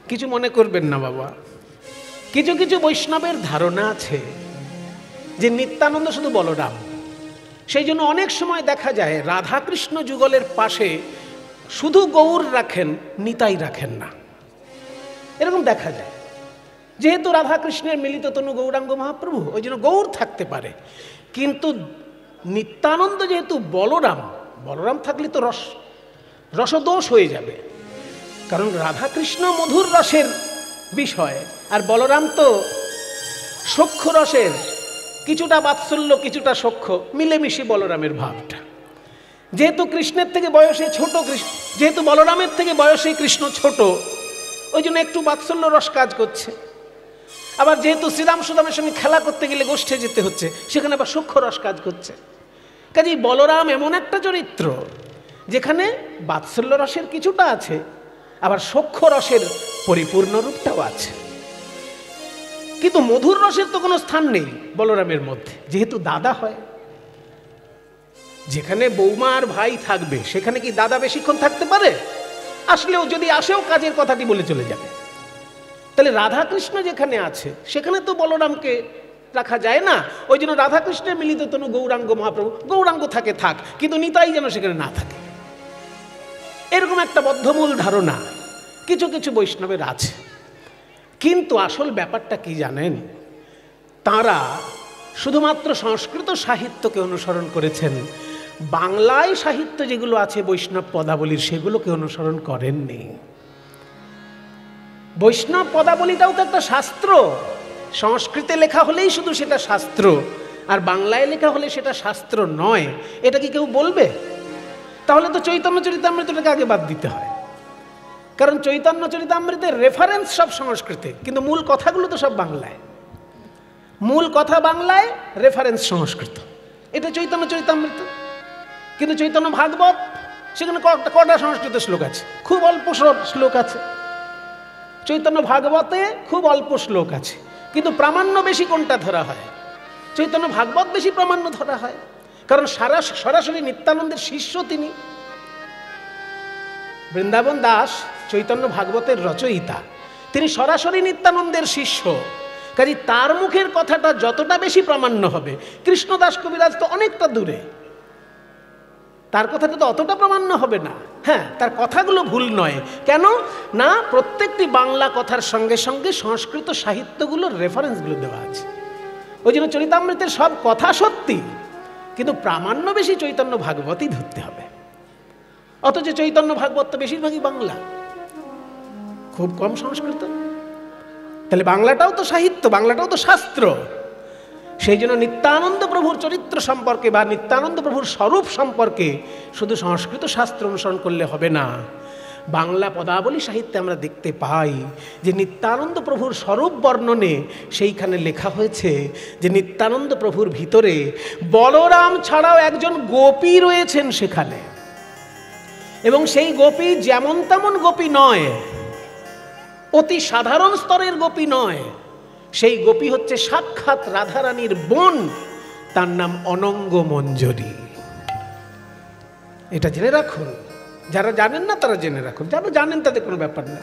কিছু মনে করবেন না বাবা, কিছু কিছু বৈষ্ণবের ধারণা আছে যে নিত্যানন্দ শুধু বলরাম। সেই জন্য অনেক সময় দেখা যায় রাধাকৃষ্ণ যুগলের পাশে শুধু গৌর রাখেন, নিতাই রাখেন না, এরকম দেখা যায়। যেহেতু রাধাকৃষ্ণের মিলিত তনু গৌরাঙ্গ মহাপ্রভু, ওই জন্য গৌর থাকতে পারে, কিন্তু নিত্যানন্দ যেহেতু বলরাম, বলরাম থাকলে তো রসদোষ হয়ে যাবে, কারণ রাধাকৃষ্ণ মধুর রসের বিষয় আর বলরাম তো সখ্য রসের, কিছুটা বাৎসল্য কিছুটা সখ্য মিলেমিশে বলরামের ভাবটা। যেহেতু কৃষ্ণের থেকে বয়সে ছোট, যেহেতু বলরামের থেকে বয়সে কৃষ্ণ ছোট, ওই জন্য একটু বাৎসল্য রস কাজ করছে। আবার যেহেতু শ্রীরাম সুদামের সঙ্গে খেলা করতে গেলে গোষ্ঠে যেতে হচ্ছে, সেখানে আবার সখ্য রস কাজ করছে। কাজেই বলরাম এমন একটা চরিত্র যেখানে বাৎসল্য রসের কিছুটা আছে, আবার সখ্য রসের পরিপূর্ণ রূপটাও আছে। কিন্তু মধুর রসের তো কোনো স্থান নেই বলরামের মধ্যে, যেহেতু দাদা হয়। যেখানে বৌমা আর ভাই থাকবে সেখানে কি দাদা বেশিক্ষণ থাকতে পারে? আসলেও যদি আসেও কাজের কথাটি বলে চলে যাবে। তাহলে রাধাকৃষ্ণ যেখানে আছে সেখানে তো বলরামকে রাখা যায় না। ওই জন্য রাধাকৃষ্ণের মিলিত তনু গৌরাঙ্গ মহাপ্রভু, গৌরাঙ্গ থাকে থাক, কিন্তু নিতাই যেন সেখানে না থাকে, এরকম একটা বদ্ধমূল ধারণা কিছু কিছু বৈষ্ণবের আছে। কিন্তু আসল ব্যাপারটা কি জানেন? তারা শুধুমাত্র সংস্কৃত সাহিত্যকে অনুসরণ করেছেন, বাংলায় সাহিত্য যেগুলো আছে বৈষ্ণব পদাবলীর, সেগুলোকে অনুসরণ করেননি। বৈষ্ণব পদাবলীটাও তো একটা শাস্ত্র। সংস্কৃতে লেখা হলেই শুধু সেটা শাস্ত্র, আর বাংলায় লেখা হলে সেটা শাস্ত্র নয়, এটা কি কেউ বলবে? তাহলে তো চৈতন্য চরিতামৃতটাকে আগে বাদ দিতে হয়, কারণ চৈতন্য চরিতামৃতের রেফারেন্স সব সংস্কৃতে, কিন্তু মূল কথাগুলো তো সব বাংলায়। মূল কথা বাংলায়, রেফারেন্স সংস্কৃত। এটা চৈতন্য চরিতামৃত। কিন্তু চৈতন্য ভাগবত, সেখানে কটা সংস্কৃত শ্লোক আছে? খুব অল্প শ্লোক আছে। চৈতন্য ভাগবতে খুব অল্প শ্লোক আছে, কিন্তু প্রামাণ্য বেশি কোনটা ধরা হয়? চৈতন্য ভাগবত বেশি প্রামাণ্য ধরা হয়, কারণ সরাসরি নিত্যানন্দের শিষ্য তিনি। বৃন্দাবন দাস চৈতন্য ভাগবতের রচয়িতা, তিনি সরাসরি নিত্যানন্দের শিষ্য। কাজে তার মুখের কথাটা যতটা বেশি প্রামাণ্য হবে, কৃষ্ণদাস কবিরাজ তো অনেকটা দূরে, তার কথাটা তো অতটা প্রামাণ্য হবে না। হ্যাঁ, তার কথাগুলো ভুল নয়, কেন না প্রত্যেকটি বাংলা কথার সঙ্গে সঙ্গে সংস্কৃত সাহিত্যগুলোর রেফারেন্সগুলো দেওয়া আছে। ওই জন্য চরিতামৃতের সব কথা সত্যি, কিন্তু প্রামাণ্য বেশি চৈতন্য ভাগবতই ধরতে হবে। অথচ চৈতন্য ভাগবত তো বেশিরভাগই বাংলা, খুব কম সংস্কৃত। তাহলে বাংলাটাও তো সাহিত্য, বাংলাটাও তো শাস্ত্র। সেই জন্য নিত্যানন্দ প্রভুর চরিত্র সম্পর্কে বা নিত্যানন্দ প্রভুর স্বরূপ সম্পর্কে শুধু সংস্কৃত শাস্ত্র অনুসরণ করলে হবে না। বাংলা পদাবলী সাহিত্যে আমরা দেখতে পাই যে নিত্যানন্দ প্রভুর স্বরূপ বর্ণনে সেইখানে লেখা হয়েছে যে নিত্যানন্দ প্রভুর ভিতরে বলরাম ছাড়াও একজন গোপী রয়েছেন সেখানে, এবং সেই গোপী যেমন তেমন গোপী নয়, অতি সাধারণ স্তরের গোপী নয়। সেই গোপী হচ্ছে সাক্ষাৎ রাধারানীর বোন, তার নাম অনঙ্গ মঞ্জরী। এটা জেনে রাখুন, যারা জানেন না তারা জেনে রাখুন, যারা জানেন তাদের কোনো ব্যাপার না।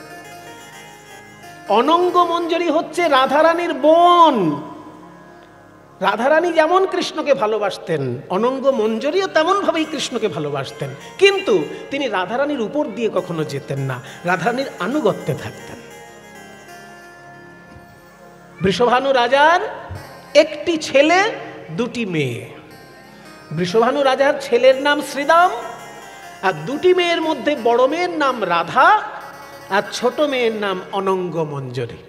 অনঙ্গ মঞ্জরী হচ্ছে রাধারানীর বোন। রাধারানী যেমন কৃষ্ণকে ভালোবাসতেন, অনঙ্গ মঞ্জরীও তেমন ভাবেই কৃষ্ণকে ভালোবাসতেন, কিন্তু তিনি রাধারানীর উপর দিয়ে কখনো যেতেন না, রাধারানীর আনুগত্যে থাকতেন। বৃষভানু রাজার একটি ছেলে, দুটি মেয়ে। বৃষভানু রাজার ছেলের নাম শ্রীদাম, আর দুটি মেয়ের মধ্যে বড় মেয়ের নাম রাধা, আর ছোট মেয়ের নাম অনঙ্গ মঞ্জরী।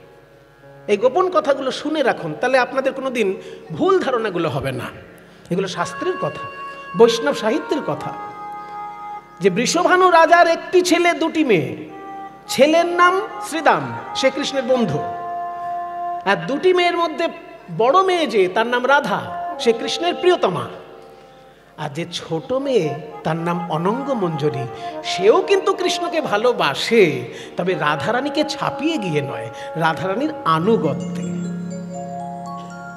এই গোপন কথাগুলো শুনে রাখুন, তাহলে আপনাদের কোনোদিন ভুল ধারণাগুলো হবে না। এগুলো শাস্ত্রের কথা, বৈষ্ণব সাহিত্যের কথা। যে বৃষভানু রাজার একটি ছেলে, দুটি মেয়ে। ছেলের নাম শ্রীদাম, সে কৃষ্ণের বন্ধু। আর দুটি মেয়ের মধ্যে বড় মেয়ে যে, তার নাম রাধা, সে কৃষ্ণের প্রিয়তমা। আর যে ছোট মেয়ে, তার নাম অনঙ্গ মঞ্জরী, সেও কিন্তু কৃষ্ণকে ভালোবাসে, তবে রাধারানীকে ছাপিয়ে গিয়ে নয়, রাধারানীর আনুগত্যে।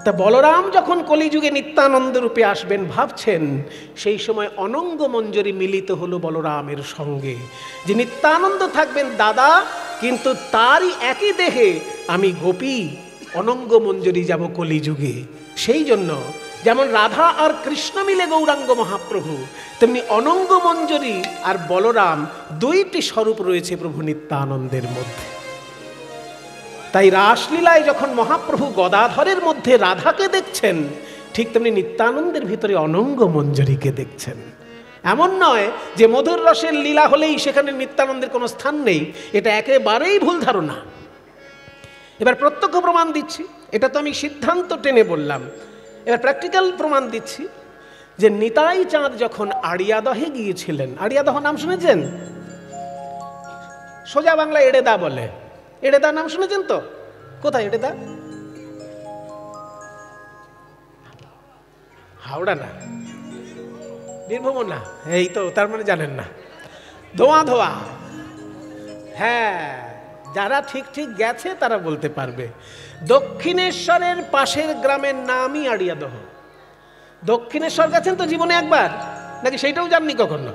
তা বলরাম যখন কলিযুগে নিত্যানন্দ রূপে আসবেন ভাবছেন, সেই সময় অনঙ্গ মঞ্জরী মিলিত হলো বলরামের সঙ্গে, যে নিত্যানন্দ থাকবেন দাদা কিন্তু তারই একই দেহে আমি গোপী অনঙ্গ মঞ্জরি যাব কলিযুগে। সেই জন্য যেমন রাধা আর কৃষ্ণ মিলে গৌরাঙ্গ মহাপ্রভু, তেমনি অনঙ্গ মঞ্জরি আর বলরাম দুইটি স্বরূপ রয়েছে প্রভু নিত্যানন্দের মধ্যে। তাই রাসলীলায় যখন মহাপ্রভু গদাধরের মধ্যে রাধাকে দেখছেন, ঠিক তেমনি নিত্যানন্দের ভিতরে অনঙ্গ মঞ্জরিকে দেখছেন। এমন নয় যে মধুর রসের লীলা হলেই সেখানে নিত্যানন্দের কোনো স্থান নেই, এটা একেবারেই ভুল ধারণা। এবার প্রত্যক্ষ প্রমাণ দিচ্ছি, এটা তো আমি সিদ্ধান্ত টেনে বললাম, এবার প্র্যাকটিক্যাল প্রমাণ দিচ্ছি যে নিতাই চাঁদ যখন আড়িয়াদহে গিয়েছিলেন, আড়িয়াদহ নাম শুনেছেন? সোজা বাংলা এড়েদা বলে। এড়েদা নাম শুনেছেন তো? কোথায় এড়েদা? হাওড়া না, বীরভূম না, এই তো, তার মানে জানেন না। ধোয়া ধোয়া, হ্যাঁ, যারা ঠিক ঠিক গেছে তারা বলতে পারবে। দক্ষিণেশ্বরের পাশের গ্রামের নামই আড়িয়াদহ। দক্ষিণেশ্বর গেছেন তো জীবনে একবার, নাকি সেইটাও জাননি কখনো?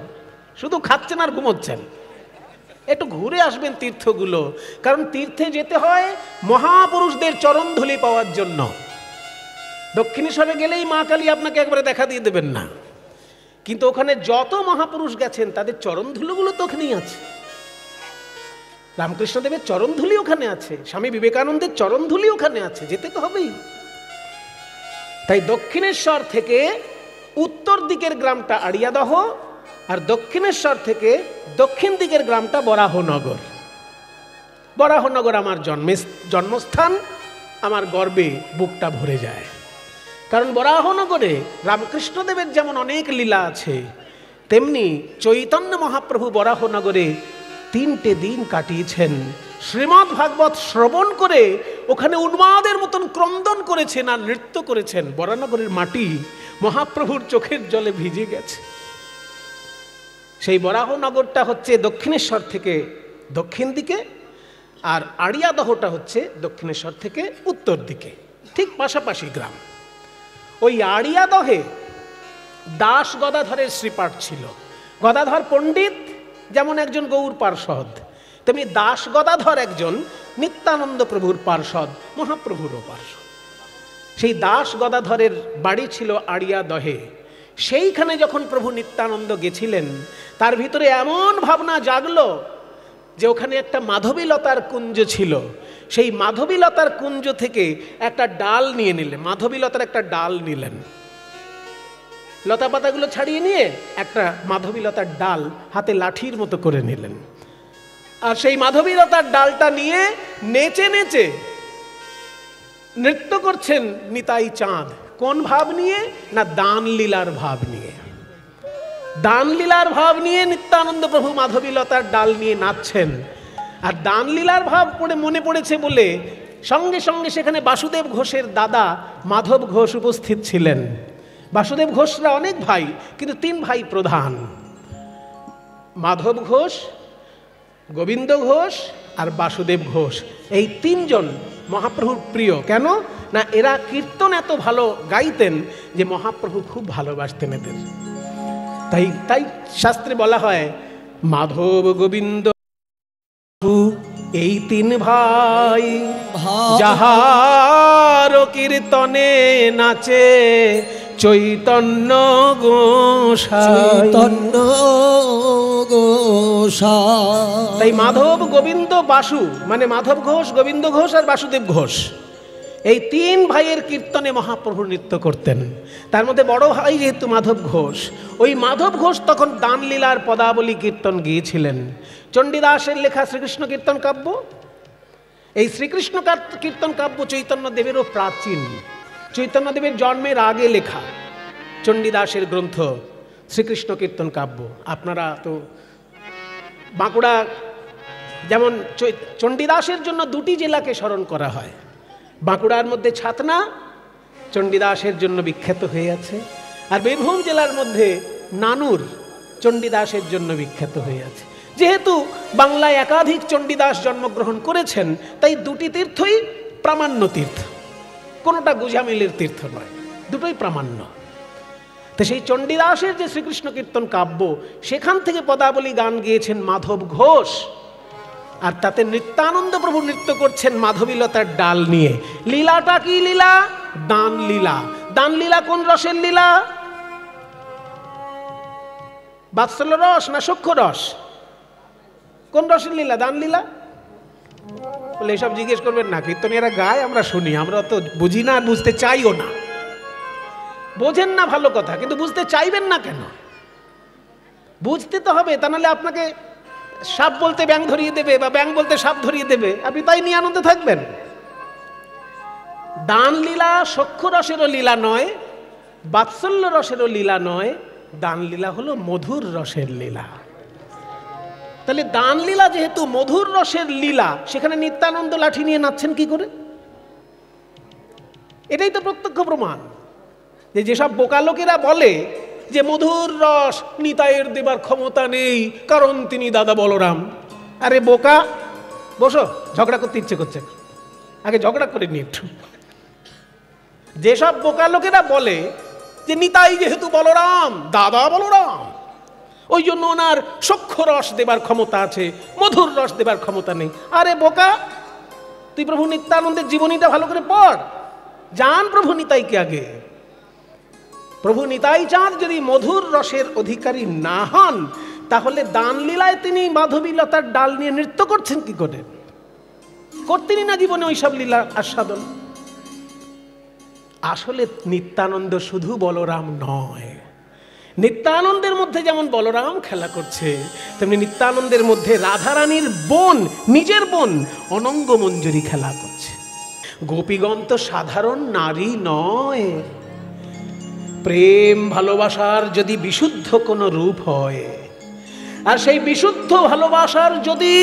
শুধু খাচ্ছেন আর ঘুমোচ্ছেন। একটু ঘুরে আসবেন তীর্থগুলো, কারণ তীর্থে যেতে হয় মহাপুরুষদের চরণধুলি পাওয়ার জন্য। দক্ষিণেশ্বরে গেলেই মা কালী আপনাকে একবারে দেখা দিয়ে দেবেন না, কিন্তু ওখানে যত মহাপুরুষ গেছেন তাদের চরণধুলিগুলো তো ওখানেই আছে। রামকৃষ্ণদেবের চরণধুলি ওখানে আছে, স্বামী বিবেকানন্দের চরণধুলি ওখানে আছে, যেতে তো হবেই। তাই দক্ষিণেশ্বর থেকে উত্তর দিকের গ্রামটা আড়িয়াদহ, আর দক্ষিণেশ্বর থেকে দক্ষিণ দিকের গ্রামটা বরাহনগর। বরাহনগর আমার জন্মস্থান, আমার গর্বে বুকটা ভরে যায়। কারণ বরাহনগরে রামকৃষ্ণদেবের যেমন অনেক লীলা আছে, তেমনি চৈতন্য মহাপ্রভু বরাহনগরে 3টে দিন কাটিয়েছেন। শ্রীমদ্ ভাগবত শ্রবণ করে ওখানে উন্মাদের মতন ক্রন্দন করেছেন আর নৃত্য করেছেন। বরাহনগরের মাটি মহাপ্রভুর চোখের জলে ভিজে গেছে। সেই বরাহনগরটা হচ্ছে দক্ষিণেশ্বর থেকে দক্ষিণ দিকে, আর আড়িয়াদহটা হচ্ছে দক্ষিণেশ্বর থেকে উত্তর দিকে, ঠিক পাশাপাশি গ্রাম। ওই আড়িয়াদহে দাস গদাধরের শ্রীপাঠ ছিল। গদাধর পণ্ডিত যেমন একজন গৌর পার্ষদ, তেমনি দাস গদাধর একজন নিত্যানন্দ প্রভুর পার্ষদ, মহাপ্রভুরও পার্ষদ। সেই দাস গদাধরের বাড়ি ছিল আড়িয়াদহে। সেইখানে যখন প্রভু নিত্যানন্দ গেছিলেন, তার ভিতরে এমন ভাবনা জাগলো যে ওখানে একটা মাধবীলতার কুঞ্জ ছিল। সেই মাধবীলতার কুঞ্জ থেকে একটা ডাল নিয়ে নিলেন, মাধবীলতার একটা ডাল নিলেন, লতা পাতাগুলো ছাড়িয়ে নিয়ে একটা মাধবীলতার ডাল হাতে লাঠির মতো করে নিলেন। আর সেই মাধবীলতার ডালটা নিয়ে নেচে নেচে নৃত্য করছেন নিতাই চাঁদ। কোন ভাব নিয়ে? না, দান লীলার ভাব নিয়ে। দান লীলার ভাব নিয়ে নিত্যানন্দ প্রভু মাধবীলতার ডাল নিয়ে নাচছেন। আর দান লীলার ভাব পড়ে মনে পড়েছে বলে সঙ্গে সঙ্গে সেখানে বাসুদেব ঘোষের দাদা মাধব ঘোষ উপস্থিত ছিলেন। বাসুদেব ঘোষরা অনেক ভাই, কিন্তু 3 ভাই প্রধান, মাধব ঘোষ, গোবিন্দ ঘোষ আর বাসুদেব ঘোষ। এই 3 জন মহাপ্রভুর প্রিয়। কেন না, এরা কীর্তন এত ভালো গাইতেন যে মহাপ্রভু খুব ভালোবাসতেন এদের। তাই শাস্ত্রে বলা হয় মাধব গোবিন্দ এই 3 ভাই, যাহার কীর্তনে নাচে চৈতন্য গোসাই। তাই মাধব গোবিন্দ বাসু মানে মাধব ঘোষ, গোবিন্দ ঘোষ আর বাসুদেব ঘোষ, এই 3 ভাইয়ের কীর্তনে মহাপ্রভু নৃত্য করতেন। তার মধ্যে বড় ভাই যেহেতু মাধব ঘোষ, ওই মাধব ঘোষ তখন দান লীলার পদাবলী কীর্তন গিয়েছিলেন। চণ্ডীদাসের লেখা শ্রীকৃষ্ণ কীর্তন কাব্য, এই শ্রীকৃষ্ণ কীর্তন কাব্য চৈতন্যদেবেরও প্রাচীন, চৈতন্যদেবের জন্মের আগে লেখা চণ্ডীদাসের গ্রন্থ শ্রীকৃষ্ণ কীর্তন কাব্য। আপনারা তো বাঁকুড়া, যেমন চণ্ডীদাসের জন্য 2টি জেলাকে স্মরণ করা হয়। বাঁকুড়ার মধ্যে ছাতনা চণ্ডীদাসের জন্য বিখ্যাত হয়ে আছে, আর বীরভূম জেলার মধ্যে নানুর চণ্ডীদাসের জন্য বিখ্যাত হয়ে আছে। যেহেতু বাংলায় একাধিক চণ্ডীদাস জন্মগ্রহণ করেছেন, তাই 2টি তীর্থই প্রামাণ্য তীর্থ, কোনোটা গুজামিলের তীর্থ নয়, দুটোই প্রামাণ্য। তো সেই চণ্ডীদাসের যে শ্রীকৃষ্ণ কীর্তন কাব্য, সেখান থেকে পদাবলী গান গিয়েছেন মাধব ঘোষ। আর তাতে নিত্যানন্দ প্রভু নৃত্য করছেন মাধবীলতার ডাল নিয়ে। লীলাটা কি লীলা? দান লীলা। দান লীলা কোন রসের লীলা? বাৎসল্য রস না সখ্য রস? কোন রসের লীলা? দান লীলা। বলে এসব জিজ্ঞেস করবেন না, কীর্তনীরা গায়, আমরা শুনি, আমরা তো বুঝি না আর বুঝতে চাইও না। বোঝেন না ভালো কথা, কিন্তু বুঝতে চাইবেন না কেন? বুঝতে তো হবে, তা নাহলে আপনাকে সাপ বলতে ব্যাং ধরিয়ে দেবে বা ব্যাং বলতে সাপ ধরিয়ে দেবে, আপনি তাই নিয়ে আনন্দে থাকবেন। দান লীলা সখ্য রসেরও লীলা নয়, বাৎসল্য রসেরও লীলা নয়, দান লীলা হলো মধুর রসের লীলা। তাহলে দান লীলা যেহেতু মধুর রসের লীলা, সেখানে নিত্যানন্দ লাঠি নিয়ে নাচছেন কি করে? এটাই তো প্রত্যক্ষ প্রমাণ যে যেসব বোকা লোকেরা বলে যে মধুর রস নিতাইয়ের দেবার ক্ষমতা নেই কারণ তিনি দাদা বলরাম। আরে বোকা, বসো, ঝগড়া করতে ইচ্ছে করছে, আগে ঝগড়া করে নি একটু। যেসব বোকা লোকেরা বলে যে নিতাই যেহেতু বলরাম, দাদা বলরাম, ওই জন্য ওনার সখ্য রস দেবার ক্ষমতা আছে, মধুর রস দেবার ক্ষমতা নেই। আরে বোকা, তুই প্রভু নিত্যানন্দের জীবনীটা ভালো করে পড়, জান প্রভু নিতাইকে আগে। প্রভু নিতাই চাঁদ যদি মধুর রসের অধিকারী না হন, তাহলে দান লীলায় তিনি মাধবীলতার ডাল নিয়ে নৃত্য করছেন কি করে? করতেনই না জীবনে ওইসব লীলা আস্বাদন। আসলে নিত্যানন্দ শুধু বলরাম নয়, নিত্যানন্দের মধ্যে যেমন বলরাম খেলা করছে, তেমনি নিত্যানন্দের মধ্যে রাধারানীর বোন, নিজের বোন অনঙ্গ মঞ্জুরি খেলা করছে। গোপীগণ তো সাধারণ নারী নয়। প্রেম ভালোবাসার যদি বিশুদ্ধ কোনো রূপ হয়, আর সেই বিশুদ্ধ ভালোবাসার যদি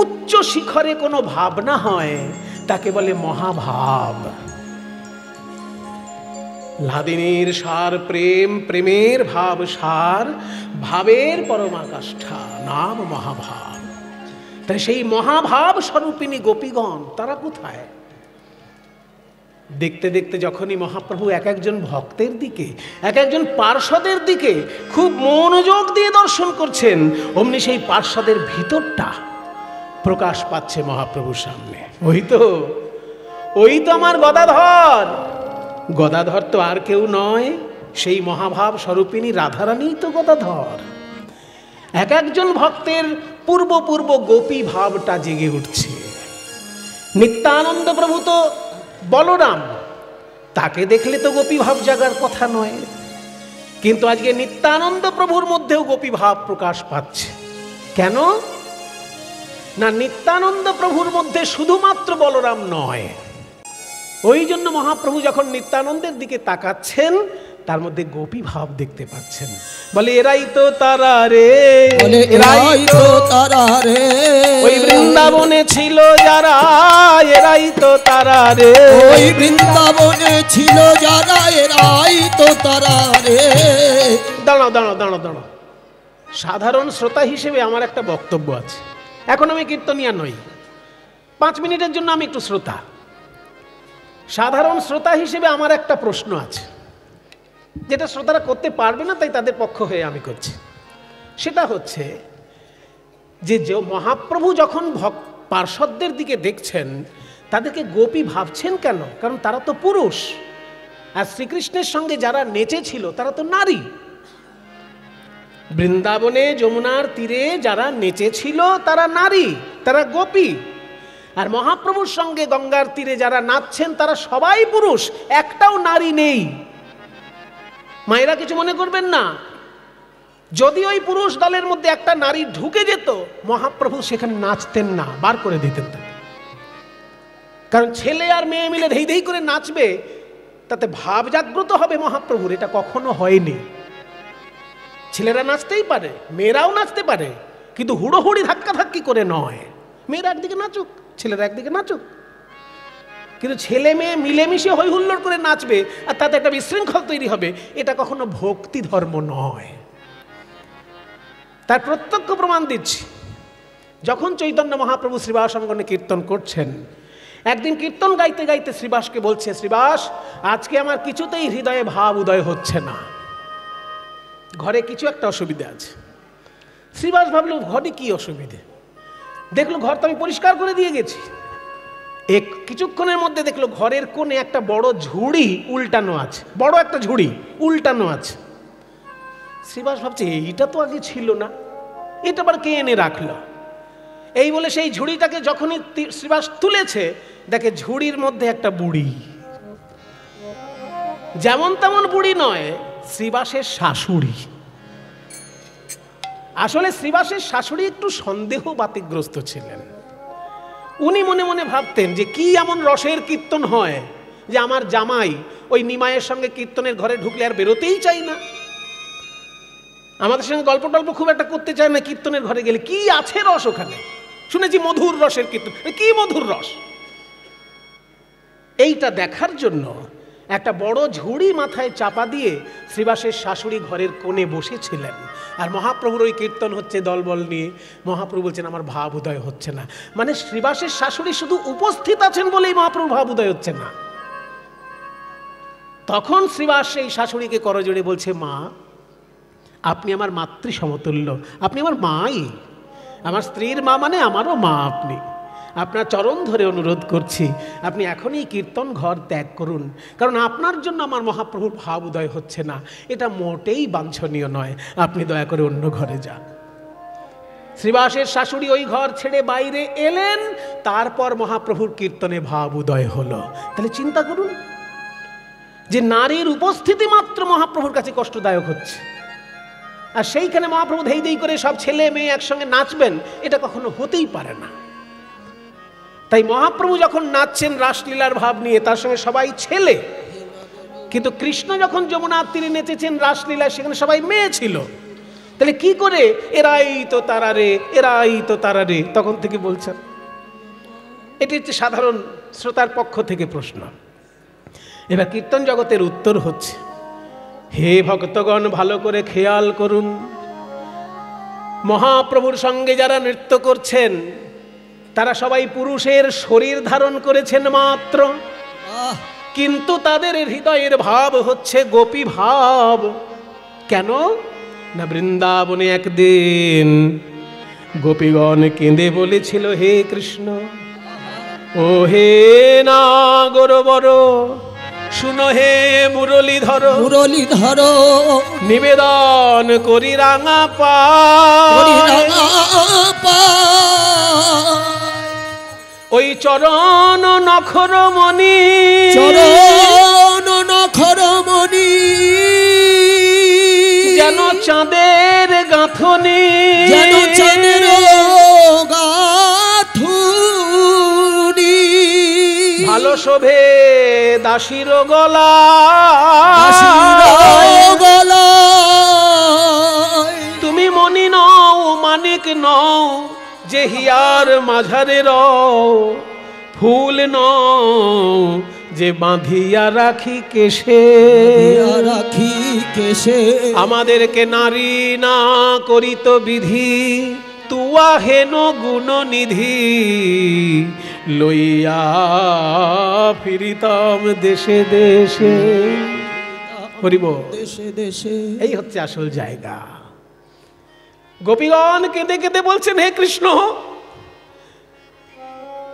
উচ্চ শিখরে কোনো ভাবনা হয়, তাকে বলে মহাভাব। লাদিনীর সার প্রেম, প্রেমের ভাব সার, ভাবের পরমাকাষ্ঠা নাম মহাভাব। তাই সেই মহাভাব স্বরূপিনী গোপীগণ তারা কোথায়? দেখতে দেখতে যখনই মহাপ্রভু এক একজন ভক্তের দিকে, এক একজন পার্ষদের দিকে খুব মনোযোগ দিয়ে দর্শন করছেন, অমনি সেই পার্ষদের ভিতরটা প্রকাশ পাচ্ছে মহাপ্রভুর সামনে। ওই তো আমার গদাধর। গদাধর তো আর কেউ নয়, সেই মহাভাব স্বরূপিনী রাধারানী তো গদাধর। এক একজন ভক্তের পূর্ব পূর্ব গোপী ভাবটা জেগে উঠছে। নিত্যানন্দ প্রভু তো বলরাম, তাকে দেখলে তো গোপী ভাব জাগার কথা নয়, কিন্তু আজকে নিত্যানন্দ প্রভুর মধ্যেও গোপী ভাব প্রকাশ পাচ্ছে। কেন না, নিত্যানন্দ প্রভুর মধ্যে শুধুমাত্র বলরাম নয়। ওই জন্য মহাপ্রভু যখন নিত্যানন্দের দিকে তাকাচ্ছেন, তার মধ্যে গোপী ভাব দেখতে পাচ্ছেন। বলে এরাই তো তারা রে, এরাই তো তারা রে, ওই বৃন্দাবনে ছিল যারা, এরাই তো তারা রে, ওই বৃন্দাবনে ছিল যারা, এরাই তো তারা রে। দাঁড়াও দাঁড়াও দাঁড়াও দাঁড়াও, সাধারণ শ্রোতা হিসেবে আমার একটা বক্তব্য আছে। এখন আমি কীর্তনিয়া নই, 5 মিনিটের জন্য আমি একটু শ্রোতা। সাধারণ শ্রোতা হিসেবে আমার একটা প্রশ্ন আছে, যেটা শ্রোতারা করতে পারবে না, তাই তাদের পক্ষ হয়ে আমি করছি। সেটা হচ্ছে যে মহাপ্রভু যখন পার্ষদদের দিকে দেখছেন, তাদেরকে গোপী ভাবছেন কেন? কারণ তারা তো পুরুষ, আর শ্রীকৃষ্ণের সঙ্গে যারা নেচেছিল তারা তো নারী। বৃন্দাবনে যমুনার তীরে যারা নেচেছিল তারা নারী, তারা গোপী। আর মহাপ্রভুর সঙ্গে গঙ্গার তীরে যারা নাচছেন তারা সবাই পুরুষ, একটাও নারী নেই। মায়েরা কিছু মনে করবেন না, যদি ওই পুরুষ দলের মধ্যে একটা নারী ঢুকে যেত, মহাপ্রভু সেখানে নাচতেন না, বার করে দিতেন তাকে। কারণ ছেলে আর মেয়ে মিলে ধেই ধেই করে নাচবে, তাতে ভাব জাগ্রত হবে মহাপ্রভুর, এটা কখনো হয়নি। ছেলেরা নাচতেই পারে, মেয়েরাও নাচতে পারে, কিন্তু হুড়োহুড়ি ধাক্কাধাক্কি করে নয়। মেয়েরা একদিকে নাচুক, ছেলেরা একদিকে নাচুক, কিন্তু ছেলে মেয়ে মিলেমিশে হই হুল্লোড় করে নাচবে আর তাতে একটা বিশৃঙ্খল তৈরি হবে, এটা কখনো ভক্তি ধর্ম নয়। তার প্রত্যক্ষ প্রমাণ দিচ্ছি। যখন চৈতন্য মহাপ্রভু শ্রীবাস অঙ্গনে কীর্তন করছেন, একদিন কীর্তন গাইতে গাইতে শ্রীবাসকে বলছে, শ্রীবাস, আজকে আমার কিছুতেই হৃদয়ে ভাব উদয় হচ্ছে না, ঘরে কিছু একটা অসুবিধা আছে। শ্রীবাস ভাবল, ঘরে কি অসুবিধে? দেখলো ঘর তো আমি পরিষ্কার করে দিয়ে গেছি। কিছুক্ষণের মধ্যে দেখলো ঘরের কোণে একটা বড় ঝুড়ি উল্টানো আছে, বড় একটা ঝুড়ি উল্টানো আছে। শ্রীবাস ভাবছে এইটা তো আগে ছিল না, এটা আবার কে এনে রাখলো। এই বলে সেই ঝুড়িটাকে যখনই শ্রীবাস তুলেছে, দেখে ঝুড়ির মধ্যে একটা বুড়ি, যেমন তেমন বুড়ি নয়, শ্রীবাসের শাশুড়ি। আসলে শ্রীবাসের শাশুড়ি একটু সন্দেহ বাতিগ্রস্ত ছিলেন। উনি মনে মনে ভাবতেন যে কি এমন রসের কীর্তন হয় যে আমার জামাই ওই নিমায়ের সঙ্গে কীর্তনের ঘরে ঢুকলে আর বেরোতেই চাই না, আমাদের সঙ্গে গল্প টল্প খুব একটা করতে চায় না, কীর্তনের ঘরে গেলে কি আছে রস ওখানে, শুনেছি মধুর রসের কীর্তন, কি মধুর রস। এইটা দেখার জন্য একটা বড় ঝুড়ি মাথায় চাপা দিয়ে শ্রীবাসের শাশুড়ি ঘরের কোণে বসেছিলেন, আর মহাপ্রভুর ওই কীর্তন হচ্ছে দলবল নিয়ে। মহাপ্রভু বলছেন আমার ভাব উদয় হচ্ছে না, মানে শ্রীবাসের শাশুড়ি শুধু উপস্থিত আছেন বলেই মহাপ্রভু ভাব উদয় হচ্ছে না। তখন শ্রীবাস সেই শাশুড়িকে করজোড়ে বলছে, মা আপনি আমার মাতৃ সমতুল্য, আপনি আমার মাই, আমার স্ত্রীর মা মানে আমারও মা। আপনি, আপনার চরণ ধরে অনুরোধ করছি আপনি এখনই কীর্তন ঘর ত্যাগ করুন, কারণ আপনার জন্য আমার মহাপ্রভুর ভাব উদয় হচ্ছে না, এটা মোটেই বাঞ্ছনীয় নয়, আপনি দয়া করে অন্য ঘরে যান। শ্রীবাসের শাশুড়ি ওই ঘর ছেড়ে বাইরে এলেন, তারপর মহাপ্রভুর কীর্তনে ভাব উদয় হলো। তাহলে চিন্তা করুন যে নারীর উপস্থিতি মাত্র মহাপ্রভুর কাছে কষ্টদায়ক হচ্ছে, আর সেইখানে মহাপ্রভু ধেই ধেই করে সব ছেলে মেয়ে একসঙ্গে নাচবেন, এটা কখনো হতেই পারে না। তাই মহাপ্রভু যখন নাচছেন রাসলীলার ভাব নিয়ে, তার সঙ্গে সবাই ছেলে, কিন্তু কৃষ্ণ যখন যমুনার তীরে নেচেছেন রাসলীলা, সেখানে সবাই মেয়ে ছিল। তাহলে কি করে এরাই তো তারা রে, এরাই তো তারা রে, তখন থেকে বলছেন। এটি হচ্ছে সাধারণ শ্রোতার পক্ষ থেকে প্রশ্ন। এবার কীর্তন জগতের উত্তর হচ্ছে, হে ভক্তগণ ভালো করে খেয়াল করুন, মহাপ্রভুর সঙ্গে যারা নৃত্য করছেন তারা সবাই পুরুষের শরীর ধারণ করেছেন মাত্র, কিন্তু তাদের হৃদয়ের ভাব হচ্ছে গোপী ভাব। কেন না, বৃন্দাবনে একদিন গোপীগণ কেঁদে বলেছিল, হে কৃষ্ণ ও হে নাগর বর, শুনো হে মুরলীধর, মুরলীধর নিবেদন করি রাঙা পা, ওই চরণ নখর মণি, চরণ নখর মণি, যেন চাঁদের গাঁথনি, যেন চাঁদের গাঁথনি, ভালো শোভে দাসীর গলা, গলা। তুমি মণি নও মানিক নও, যে হিয়ার মাঝারে রও, ফুল নও যে বাঁধিয়া রাখি কেশে, রাখি কেশে। আমাদেরকে নারী না করিত বিধি, তুয়া হেন গুণ নিধি, লইয়া ফিরিতাম দেশে দেশে। হরিব, দেশে দেশে। এই হচ্ছে আসল জায়গা। গোপীগণ কেঁদে কেঁদে বলছেন, হে কৃষ্ণ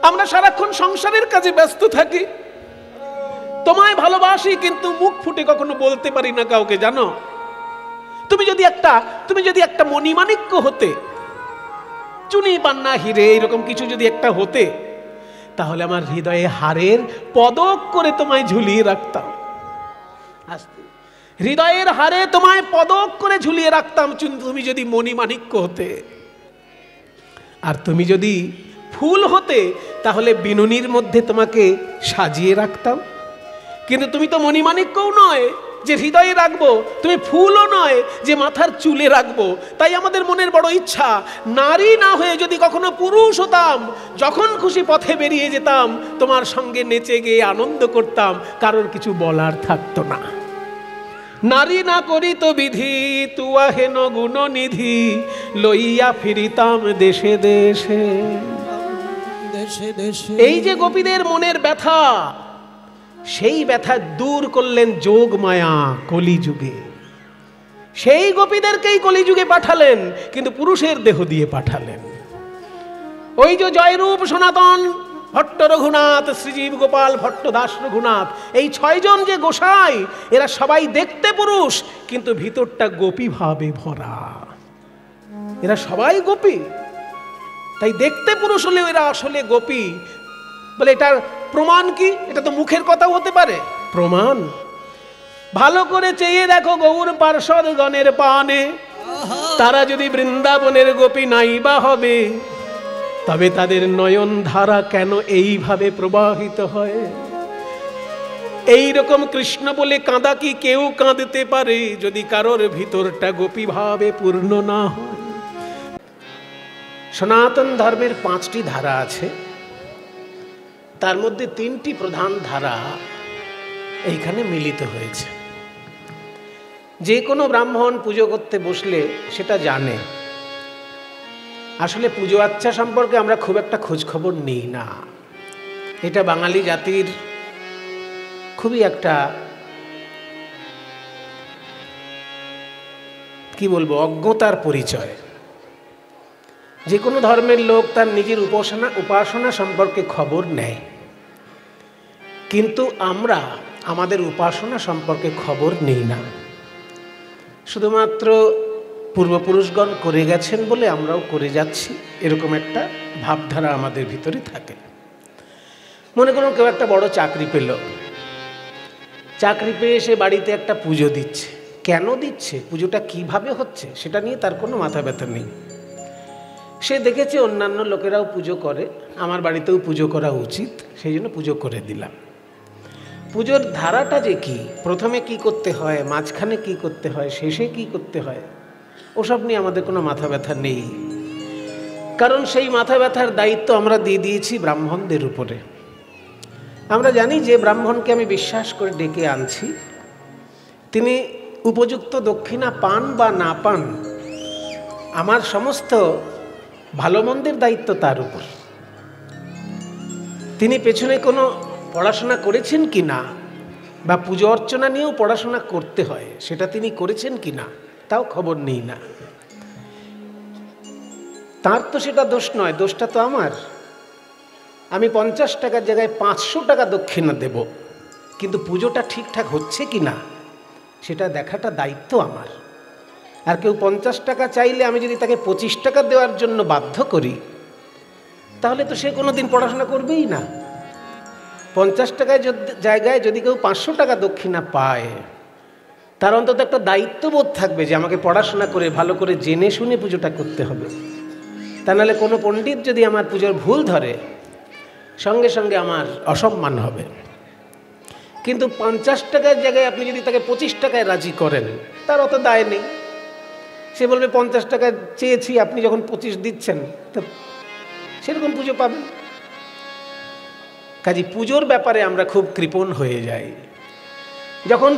আমরা সারাক্ষণ সংসারের কাজে ব্যস্ত থাকি, তোমায় ভালোবাসি কিন্তু মুখ ফুটে কখনো বলতে পারি না কাউকে। জানো, তুমি যদি একটা মণিমাণিক্য হতে, চুনি পান্না হিরে এরকম কিছু যদি একটা হতে, তাহলে আমার হৃদয়ে হারের পদক করে তোমায় ঝুলিয়ে রাখতাম। হৃদয়ের হারে তোমায় পদক করে ঝুলিয়ে রাখতাম তুমি যদি মণিমাণিক্য হতে। আর তুমি যদি ফুল হতে, তাহলে বিনুনির মধ্যে তোমাকে সাজিয়ে রাখতাম। কিন্তু তুমি তো মণিমাণিক্যও নয় যে হৃদয়ে রাখবো, তুমি ফুলও নয় যে মাথার চুলে রাখবো। তাই আমাদের মনের বড় ইচ্ছা, নারী না হয়ে যদি কখনো পুরুষ হতাম, যখন খুশি পথে বেরিয়ে যেতাম, তোমার সঙ্গে নেচে গিয়ে আনন্দ করতাম, কারোর কিছু বলার থাকতো না। নারী না করিত বিধি, তুয়া হেন গুণ নিধি, লইয়া ফিরিতাম দেশে দেশে। দেশে দেশে। এই যে গোপীদের মনের ব্যথা, সেই ব্যথা দূর করলেন যোগ মায়া কলিযুগে। সেই গোপীদেরকেই কলিযুগে পাঠালেন, কিন্তু পুরুষের দেহ দিয়ে পাঠালেন। ওই যে জয়রূপ সনাতন, ভট্ট রঘুনাথ, শ্রীজীব গোপাল ভট্ট, দাস রঘুনাথ, এই 6 জন যে গোসাই, এরা সবাই দেখতে পুরুষ কিন্তু ভিতরটা গোপী ভাবে ভরা। এরা সবাই গোপী, তাই দেখতে পুরুষ হলেও এরা আসলে গোপী। বলে এটার প্রমাণ কি? এটা তো মুখের কথাও হতে পারে। প্রমাণ ভালো করে চেয়ে দেখো গৌর পার্ষদ গণের পানে, তারা যদি বৃন্দাবনের গোপী নাইবা হবে, তবে তাদের নয়ন ধারা কেন এইভাবে প্রবাহিত হয়? এই রকম কৃষ্ণ বলে কাঁদা কি কেউ কাঁদতে পারে যদি কারোর ভিতরটা গোপী ভাবে পূর্ণ না হয়? সনাতন ধর্মের 5টি ধারা আছে, তার মধ্যে 3টি প্রধান ধারা এইখানে মিলিত হয়েছে। যে কোনো ব্রাহ্মণ পুজো করতে বসলে সেটা জানে। আসলে পুজো আচ্ছা সম্পর্কে আমরা খুব একটা খোঁজ খবর নিই না। এটা বাঙালি জাতির খুবই একটা কি বলবো, অজ্ঞতার পরিচয়। যে কোনো ধর্মের লোক তার নিজের উপাসনা সম্পর্কে খবর নেয়, কিন্তু আমরা আমাদের উপাসনা সম্পর্কে খবর নেই না। শুধুমাত্র পূর্বপুরুষগণ করে গেছেন বলে আমরাও করে যাচ্ছি, এরকম একটা ভাবধারা আমাদের ভিতরে থাকে। মনে করুন কেউ একটা বড় চাকরি পেল, চাকরি পেয়ে সে বাড়িতে একটা পুজো দিচ্ছে। কেন দিচ্ছে, পুজোটা কিভাবে হচ্ছে, সেটা নিয়ে তার কোনো মাথা ব্যথা নেই। সে দেখেছে অন্যান্য লোকেরাও পুজো করে, আমার বাড়িতেও পুজো করা উচিত, সেই জন্য পুজো করে দিলাম। পুজোর ধারাটা যে কি, প্রথমে কি করতে হয়, মাঝখানে কি করতে হয়, শেষে কি করতে হয়, ওসব নিয়ে আমাদের কোনো মাথা ব্যথা নেই। কারণ সেই মাথা ব্যথার দায়িত্ব আমরা দিয়ে দিয়েছি ব্রাহ্মণদের উপরে। আমরা জানি যে ব্রাহ্মণকে আমি বিশ্বাস করে ডেকে আনছি, তিনি উপযুক্ত দক্ষিণা পান বা না পান, আমার সমস্ত ভালো মন্দের দায়িত্ব তার উপর। তিনি পেছনে কোনো পড়াশোনা করেছেন কি না, বা পুজো অর্চনা নিয়েও পড়াশোনা করতে হয়, সেটা তিনি করেছেন কি না তাও খবর নেই না। তার তো সেটা দোষ নয়, দোষটা তো আমার। আমি 50 টাকার জায়গায় 500 টাকা দক্ষিণা দেব, কিন্তু পুজোটা ঠিকঠাক হচ্ছে কি না সেটা দেখাটা দায়িত্ব আমার। আর কেউ 50 টাকা চাইলে আমি যদি তাকে 25 টাকা দেওয়ার জন্য বাধ্য করি, তাহলে তো সে কোনোদিন পড়াশোনা করবেই না। 50 টাকায় জায়গায় যদি কেউ 500 টাকা দক্ষিণা পায়, তার অন্তত একটা দায়িত্ববোধ থাকবে যে আমাকে পড়াশোনা করে ভালো করে জেনে শুনে পুজোটা করতে হবে। তা নাহলে কোনো পণ্ডিত যদি আমার পুজোর ভুল ধরে, সঙ্গে সঙ্গে আমার অসম্মান হবে। কিন্তু 50 টাকার জায়গায় আপনি যদি তাকে 25 টাকায় রাজি করেন, তার অত দায় নেই। সে বলবে 50 টাকা চেয়েছি, আপনি যখন 25 দিচ্ছেন, তো সেরকম পুজো পাবেন। কাজে পুজোর ব্যাপারে আমরা খুব কৃপণ হয়ে যাই। যখন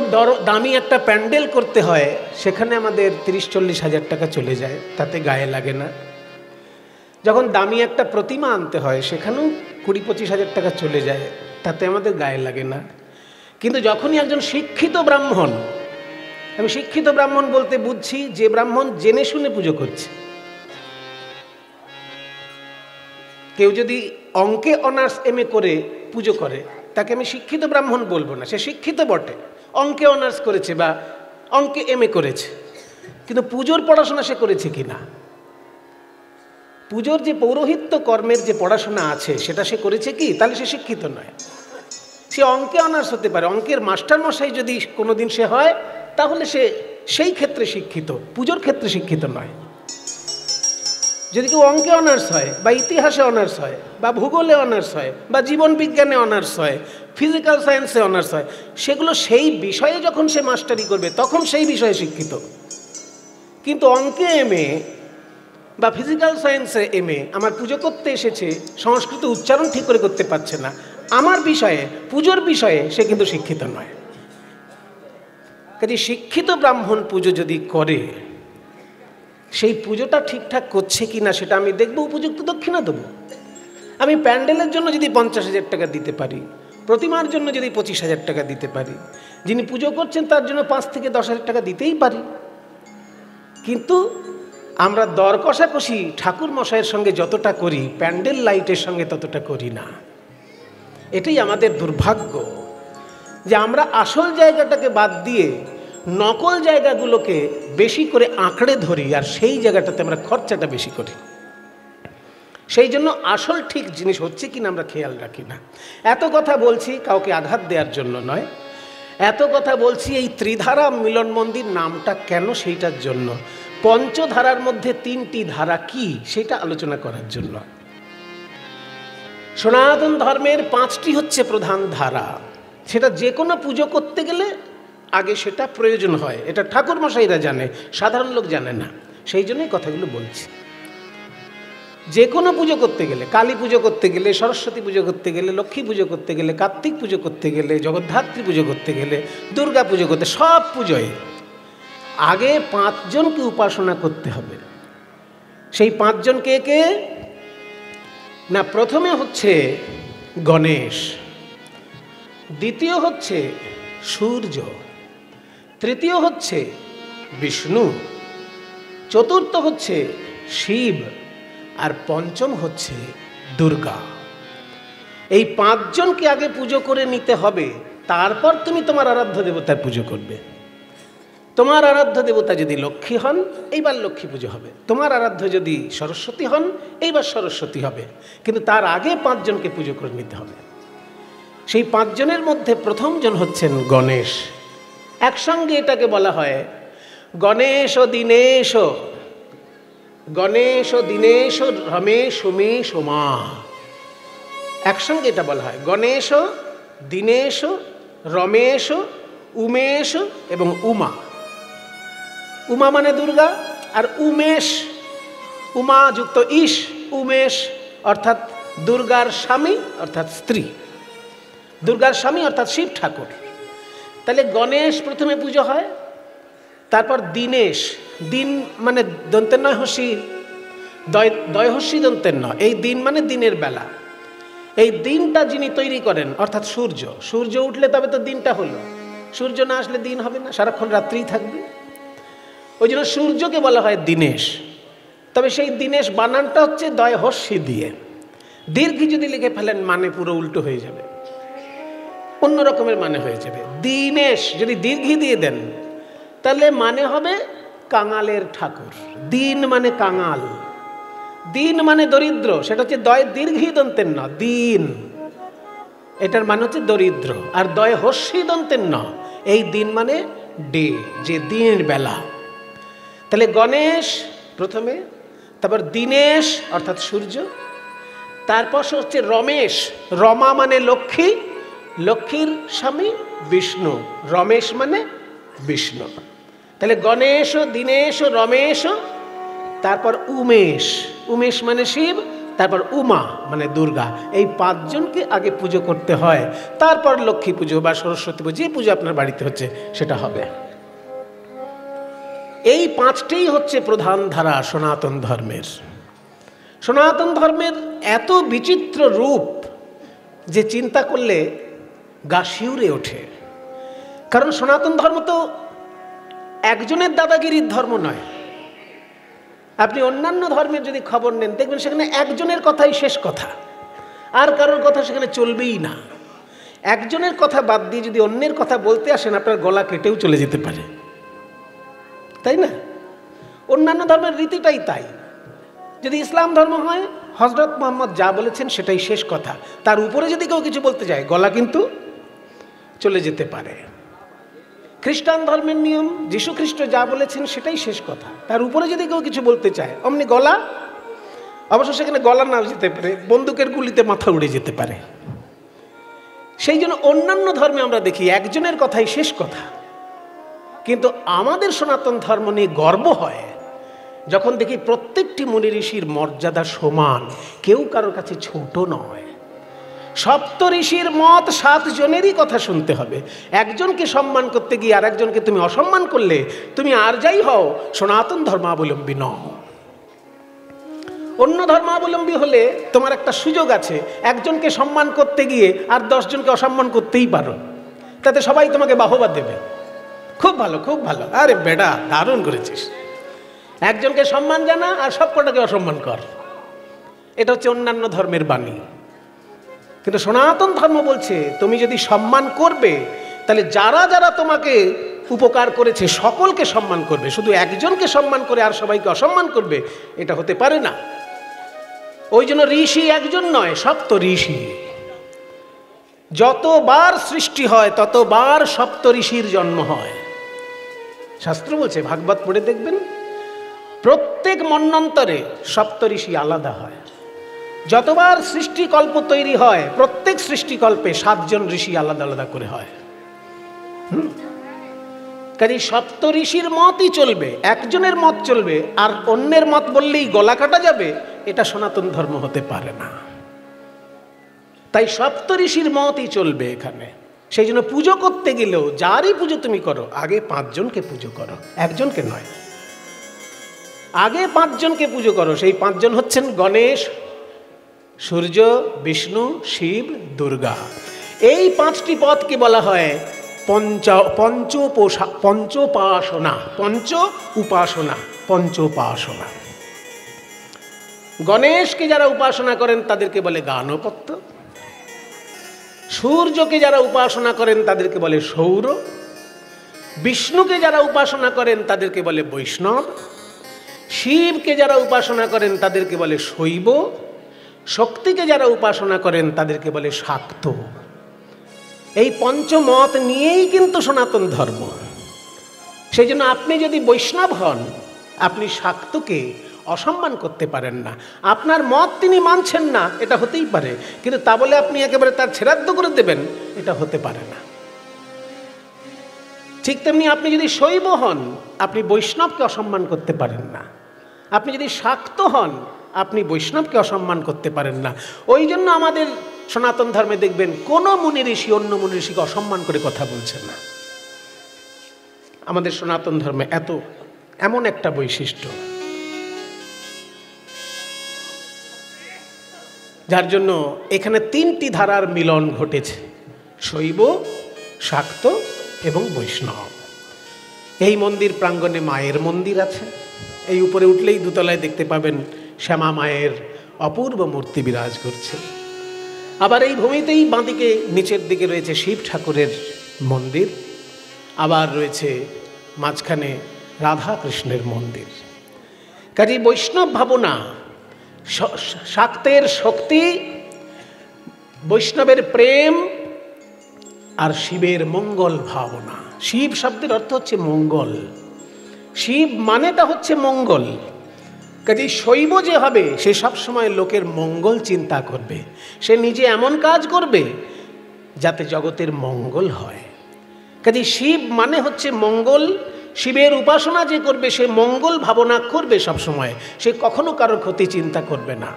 দামি একটা প্যান্ডেল করতে হয়, সেখানে আমাদের 30-40 হাজার টাকা চলে যায়, তাতে গায়ে লাগে না। যখন দামি একটা প্রতিমা আনতে হয়, সেখানেও 20-25 হাজার টাকা চলে যায়, তাতে আমাদের গায়ে লাগে না। কিন্তু যখনই একজন শিক্ষিত ব্রাহ্মণ, আমি শিক্ষিত ব্রাহ্মণ বলতে বুঝছি যে ব্রাহ্মণ জেনে শুনে পুজো করছে। কেউ যদি অঙ্কে অনার্স MA করে পুজো করে, তাকে আমি শিক্ষিত ব্রাহ্মণ বলবো না। সে শিক্ষিত বটে, অঙ্কে অনার্স করেছে বা অঙ্কে MA করেছে, কিন্তু পুজোর পড়াশোনা সে করেছে কিনা, পুজোর যে পৌরোহিত্য কর্মের যে পড়াশোনা আছে সেটা সে করেছে কি, তাহলে সে শিক্ষিত নয়। সে অঙ্কে অনার্স হতে পারে, অঙ্কের মাস্টারমশাই যদি কোনোদিন সে হয়, তাহলে সে সেই ক্ষেত্রে শিক্ষিত, পুজোর ক্ষেত্রে শিক্ষিত নয়। যদি কেউ অঙ্কে অনার্স হয় বা ইতিহাসে অনার্স হয় বা ভূগোলে অনার্স হয় বা জীবন বিজ্ঞানে অনার্স হয়, ফিজিক্যাল সায়েন্সে অনার্স হয়, সেগুলো সেই বিষয়ে যখন সে মাস্টারি করবে তখন সেই বিষয়ে শিক্ষিত। কিন্তু অঙ্কে MA বা ফিজিক্যাল সায়েন্সে MA আমার পুজো করতে এসেছে, সংস্কৃত উচ্চারণ ঠিক করে করতে পারছে না, আমার বিষয়ে, পুজোর বিষয়ে সে কিন্তু শিক্ষিত নয়। কাজে শিক্ষিত ব্রাহ্মণ পুজো যদি করে, সেই পুজোটা ঠিকঠাক করছে কি না সেটা আমি দেখব, উপযুক্ত দক্ষিণা দেবো। আমি প্যান্ডেলের জন্য যদি 50 হাজার টাকা দিতে পারি, প্রতিমার জন্য যদি 25 হাজার টাকা দিতে পারি, যিনি পুজো করছেন তার জন্য 5 থেকে 10 হাজার টাকা দিতেই পারি। কিন্তু আমরা দর কষাকষি ঠাকুর মশাইয়ের সঙ্গে যতটা করি প্যান্ডেল লাইটের সঙ্গে ততটা করি না। এটাই আমাদের দুর্ভাগ্য যে আমরা আসল জায়গাটাকে বাদ দিয়ে নকল জায়গাগুলোকে বেশি করে আঁকড়ে ধরি, আর সেই জায়গাটাতে আমরা খরচাটা বেশি করি। সেই জন্য আসল ঠিক জিনিস হচ্ছে কিনা আমরা খেয়াল রাখি না। এত কথা বলছি কাউকে আঘাত দেওয়ার জন্য নয়, এত কথা বলছি এই ত্রিধারা মিলন মন্দির নামটা কেন সেইটার জন্য, পঞ্চধারার মধ্যে 3টি ধারা কি সেটা আলোচনা করার জন্য। সনাতন ধর্মের 5টি হচ্ছে প্রধান ধারা, সেটা যে কোনো পুজো করতে গেলে আগে সেটা প্রয়োজন হয়। এটা ঠাকুর মশাইরা জানে, সাধারণ লোক জানে না, সেই জন্যই কথাগুলো বলছি। যে কোনো পুজো করতে গেলে, কালী পুজো করতে গেলে, সরস্বতী পুজো করতে গেলে, লক্ষ্মী পুজো করতে গেলে, কার্তিক পুজো করতে গেলে, জগদ্ধাত্রী পুজো করতে গেলে, দুর্গা পুজো করতে, সব পুজোয় আগে 5 জনকে উপাসনা করতে হবে। সেই 5 জন কে কে না? প্রথমে হচ্ছে গণেশ, দ্বিতীয় হচ্ছে সূর্য, তৃতীয় হচ্ছে বিষ্ণু, চতুর্থ হচ্ছে শিব, আর পঞ্চম হচ্ছে দুর্গা। এই 5 জনকে আগে পুজো করে নিতে হবে, তারপর তুমি তোমার আরাধ্য দেবতার পুজো করবে। তোমার আরাধ্য দেবতা যদি লক্ষ্মী হন, এইবার লক্ষ্মী পুজো হবে। তোমার আরাধ্য যদি সরস্বতী হন, এইবার সরস্বতী হবে। কিন্তু তার আগে 5 জনকে পুজো করে নিতে হবে। সেই 5 জনের মধ্যে প্রথম জন হচ্ছেন গণেশ। একসঙ্গে এটাকে বলা হয় গণেশ দীনেশ, গণেশ দীনেশ রমেশ উমেশ উমা। একসঙ্গে এটা বলা হয় গণেশ, দীনেশ, রমেশ, উমেশ এবং উমা। উমা মানে দুর্গা, আর উমেশ, উমা যুক্ত ইশ, উমেশ অর্থাৎ দুর্গার স্বামী অর্থাৎ স্ত্রী, দুর্গার স্বামী অর্থাৎ শিব ঠাকুর। তাহলে গণেশ প্রথমে পুজো হয়, তারপর দীনেশ, দিন মানে দন্তের নয় হস্যি, দয় হস্যি দন্তের নয়, এই দিন মানে দিনের বেলা। এই দিনটা যিনি তৈরি করেন অর্থাৎ সূর্য, সূর্য উঠলে তবে তো দিনটা হলো, সূর্য না আসলে দিন হবে না, সারাক্ষণ রাত্রিই থাকবে। ওই জন্য সূর্যকে বলা হয় দীনেশ। তবে সেই দীনেশ বানানটা হচ্ছে দয় হস্যি দিয়ে, দীর্ঘি যদি লিখে ফেলেন মানে পুরো উল্টো হয়ে যাবে, অন্য রকমের মানে হয়ে যাবে। দীনেশ যদি দীর্ঘি দিয়ে দেন তাহলে মানে হবে কাঙালের ঠাকুর। দিন মানে কাঙাল, দিন মানে দরিদ্র, সেটা হচ্ছে দয় দীর্ঘি দন্তের ন, দিন, এটার মানে হচ্ছে দরিদ্র। আর দয় হস্যি দন্তের ন, এই দিন মানে ডে, যে দিনের বেলা। তাহলে গণেশ প্রথমে, তারপর দীনেশ অর্থাৎ সূর্য, তারপর হচ্ছে রমেশ, রমা মানে লক্ষ্মী, লক্ষ্মীর স্বামী বিষ্ণু, রমেশ মানে বিষ্ণু। তাহলে গণেশ, দীনেশ, রমেশ, তারপর উমেশ, উমেশ মানে শিব, তারপর উমা মানে দুর্গা। এই 5 জনকে আগে পুজো করতে হয়, তারপর লক্ষ্মী পুজো বা সরস্বতী পুজো, যে পুজো আপনার বাড়িতে হচ্ছে সেটা হবে। এই 5টিই হচ্ছে প্রধান ধারা সনাতন ধর্মের। সনাতন ধর্মের এত বিচিত্র রূপ যে চিন্তা করলে গা শিউরে ওঠে। কারণ সনাতন ধর্ম তো একজনের দাদাগিরির ধর্ম নয়। আপনি অন্যান্য ধর্মের যদি খবর নেন দেখবেন সেখানে একজনের কথাই শেষ কথা, আর কারোর কথা সেখানে চলবেই না। একজনের কথা বাদ দিয়ে যদি অন্যের কথা বলতে আসেন আপনার গলা কেটেও চলে যেতে পারে, তাই না? অন্যান্য ধর্মের রীতিটাই তাই। যদি ইসলাম ধর্ম হয় হযরত মুহাম্মদ যা বলেছেন সেটাই শেষ কথা, তার উপরে যদি কেউ কিছু বলতে যায় গলা কিন্তু চলে যেতে পারে। খ্রিস্টান ধর্মের নিয়ম যীশু খ্রিস্ট যা বলেছেন সেটাই শেষ কথা, তার উপরে যদি কেউ কিছু বলতে চায় অমনি গলা, অবশ্য সেখানে গলা নাও যেতে পারে, বন্দুকের গুলিতে মাথা উড়ে যেতে পারে। সেই জন্য অন্যান্য ধর্মে আমরা দেখি একজনের কথাই শেষ কথা, কিন্তু আমাদের সনাতন ধর্ম নিয়ে গর্ব হয় যখন দেখি প্রত্যেকটি মুনি ঋষির মর্যাদা সমান, কেউ কারোর কাছে ছোট নয়। সপ্ত ঋষির মত 7 জনেরই কথা শুনতে হবে। একজনকে সম্মান করতে গিয়ে আর একজনকে তুমি অসম্মান করলে তুমি আর যাই হও সনাতন ধর্মাবলম্বী নও। অন্য ধর্মাবলম্বী হলে তোমার একটা সুযোগ আছে, একজনকে সম্মান করতে গিয়ে আর 10 জনকে অসম্মান করতেই পারো, তাতে সবাই তোমাকে বাহবা দেবে, খুব ভালো খুব ভালো, আরে বেটা দারুণ করেছিস। একজনকে সম্মান জানা আর সব কটাকে অসম্মান কর, এটা হচ্ছে অন্যান্য ধর্মের বাণী। কিন্তু সনাতন ধর্ম বলছে তুমি যদি সম্মান করবে তাহলে যারা যারা তোমাকে উপকার করেছে সকলকে সম্মান করবে, শুধু একজনকে সম্মান করে আর সবাইকে অসম্মান করবে এটা হতে পারে না। ওই জন্য ঋষি একজন নয়, সপ্ত ঋষি। যতবার সৃষ্টি হয় ততবার সপ্ত ঋষির জন্ম হয়। শাস্ত্র বলছে, ভাগবত পড়ে দেখবেন, প্রত্যেক মন্বন্তরে সপ্ত ঋষি আলাদা হয়। যতবার সৃষ্টিকল্প তৈরি হয় প্রত্যেক সৃষ্টিকল্পে 7 জন ঋষি আলাদা আলাদা করে হয়। কাজে সপ্ত ঋষির মতই চলবে, একজনের মত চলবে আর অন্যের মত বললেই গলা কাটা যাবে, এটা সনাতন ধর্ম হতে পারে না। তাই সপ্ত ঋষির মতই চলবে এখানে। সেই জন্য পুজো করতে গেলেও যারই পুজো তুমি করো আগে 5 জনকে পুজো করো, একজনকে নয়। আগে 5 জনকে পুজো করো। সেই 5 জন হচ্ছেন গণেশ, সূর্য, বিষ্ণু, শিব, দুর্গা। এই 5টি পদকে বলা হয় পঞ্চোপাসনা। গণেশকে যারা উপাসনা করেন তাদেরকে বলে গাণপত্য, সূর্যকে যারা উপাসনা করেন তাদেরকে বলে সৌর, বিষ্ণুকে যারা উপাসনা করেন তাদেরকে বলে বৈষ্ণব, শিবকে যারা উপাসনা করেন তাদেরকে বলে শৈব, শক্তিকে যারা উপাসনা করেন তাদেরকে বলে শাক্ত। এই পঞ্চমত নিয়েই কিন্তু সনাতন ধর্ম। সেই জন্য আপনি যদি বৈষ্ণব হন আপনি শাক্তকে অসম্মান করতে পারেন না। আপনার মত তিনি মানছেন না, এটা হতেই পারে, কিন্তু তা বলে আপনি একেবারে তার ছেড়াদ্দ করে দেবেন, এটা হতে পারে না। ঠিক তেমনি আপনি যদি শৈব হন আপনি বৈষ্ণবকে অসম্মান করতে পারেন না, আপনি যদি শাক্ত হন আপনি বৈষ্ণবকে অসম্মান করতে পারেন না। ওই জন্য আমাদের সনাতন ধর্মে দেখবেন কোনো মুনি ঋষি অন্য মুনি ঋষিকে অসম্মান করে কথা বলছেন না। আমাদের সনাতন ধর্মে এমন একটা বৈশিষ্ট্য, যার জন্য এখানে 3টি ধারার মিলন ঘটেছে, শৈব, শাক্ত এবং বৈষ্ণব। এই মন্দির প্রাঙ্গণে মায়ের মন্দির আছে, এই উপরে উঠলেই দোতলায় দেখতে পাবেন শ্যামা মায়ের অপূর্ব মূর্তি বিরাজ করছে। আবার এই ভূমিতেই বাঁদিকে নিচের দিকে রয়েছে শিব ঠাকুরের মন্দির, আবার রয়েছে মাঝখানে রাধা কৃষ্ণের মন্দির। কাজেই বৈষ্ণব ভাবনা, শাক্তের শক্তি, বৈষ্ণবের প্রেম আর শিবের মঙ্গল ভাবনা। শিব শব্দের অর্থ হচ্ছে মঙ্গল, শিব মানেটা হচ্ছে মঙ্গল। কাজেই শৈব যে হবে সে সবসময় লোকের মঙ্গল চিন্তা করবে, সে নিজে এমন কাজ করবে যাতে জগতের মঙ্গল হয়। কাজেই শিব মানে হচ্ছে মঙ্গল, শিবের উপাসনা যে করবে সে মঙ্গল ভাবনা করবে সবসময়, সে কখনো কারো ক্ষতি চিন্তা করবে না।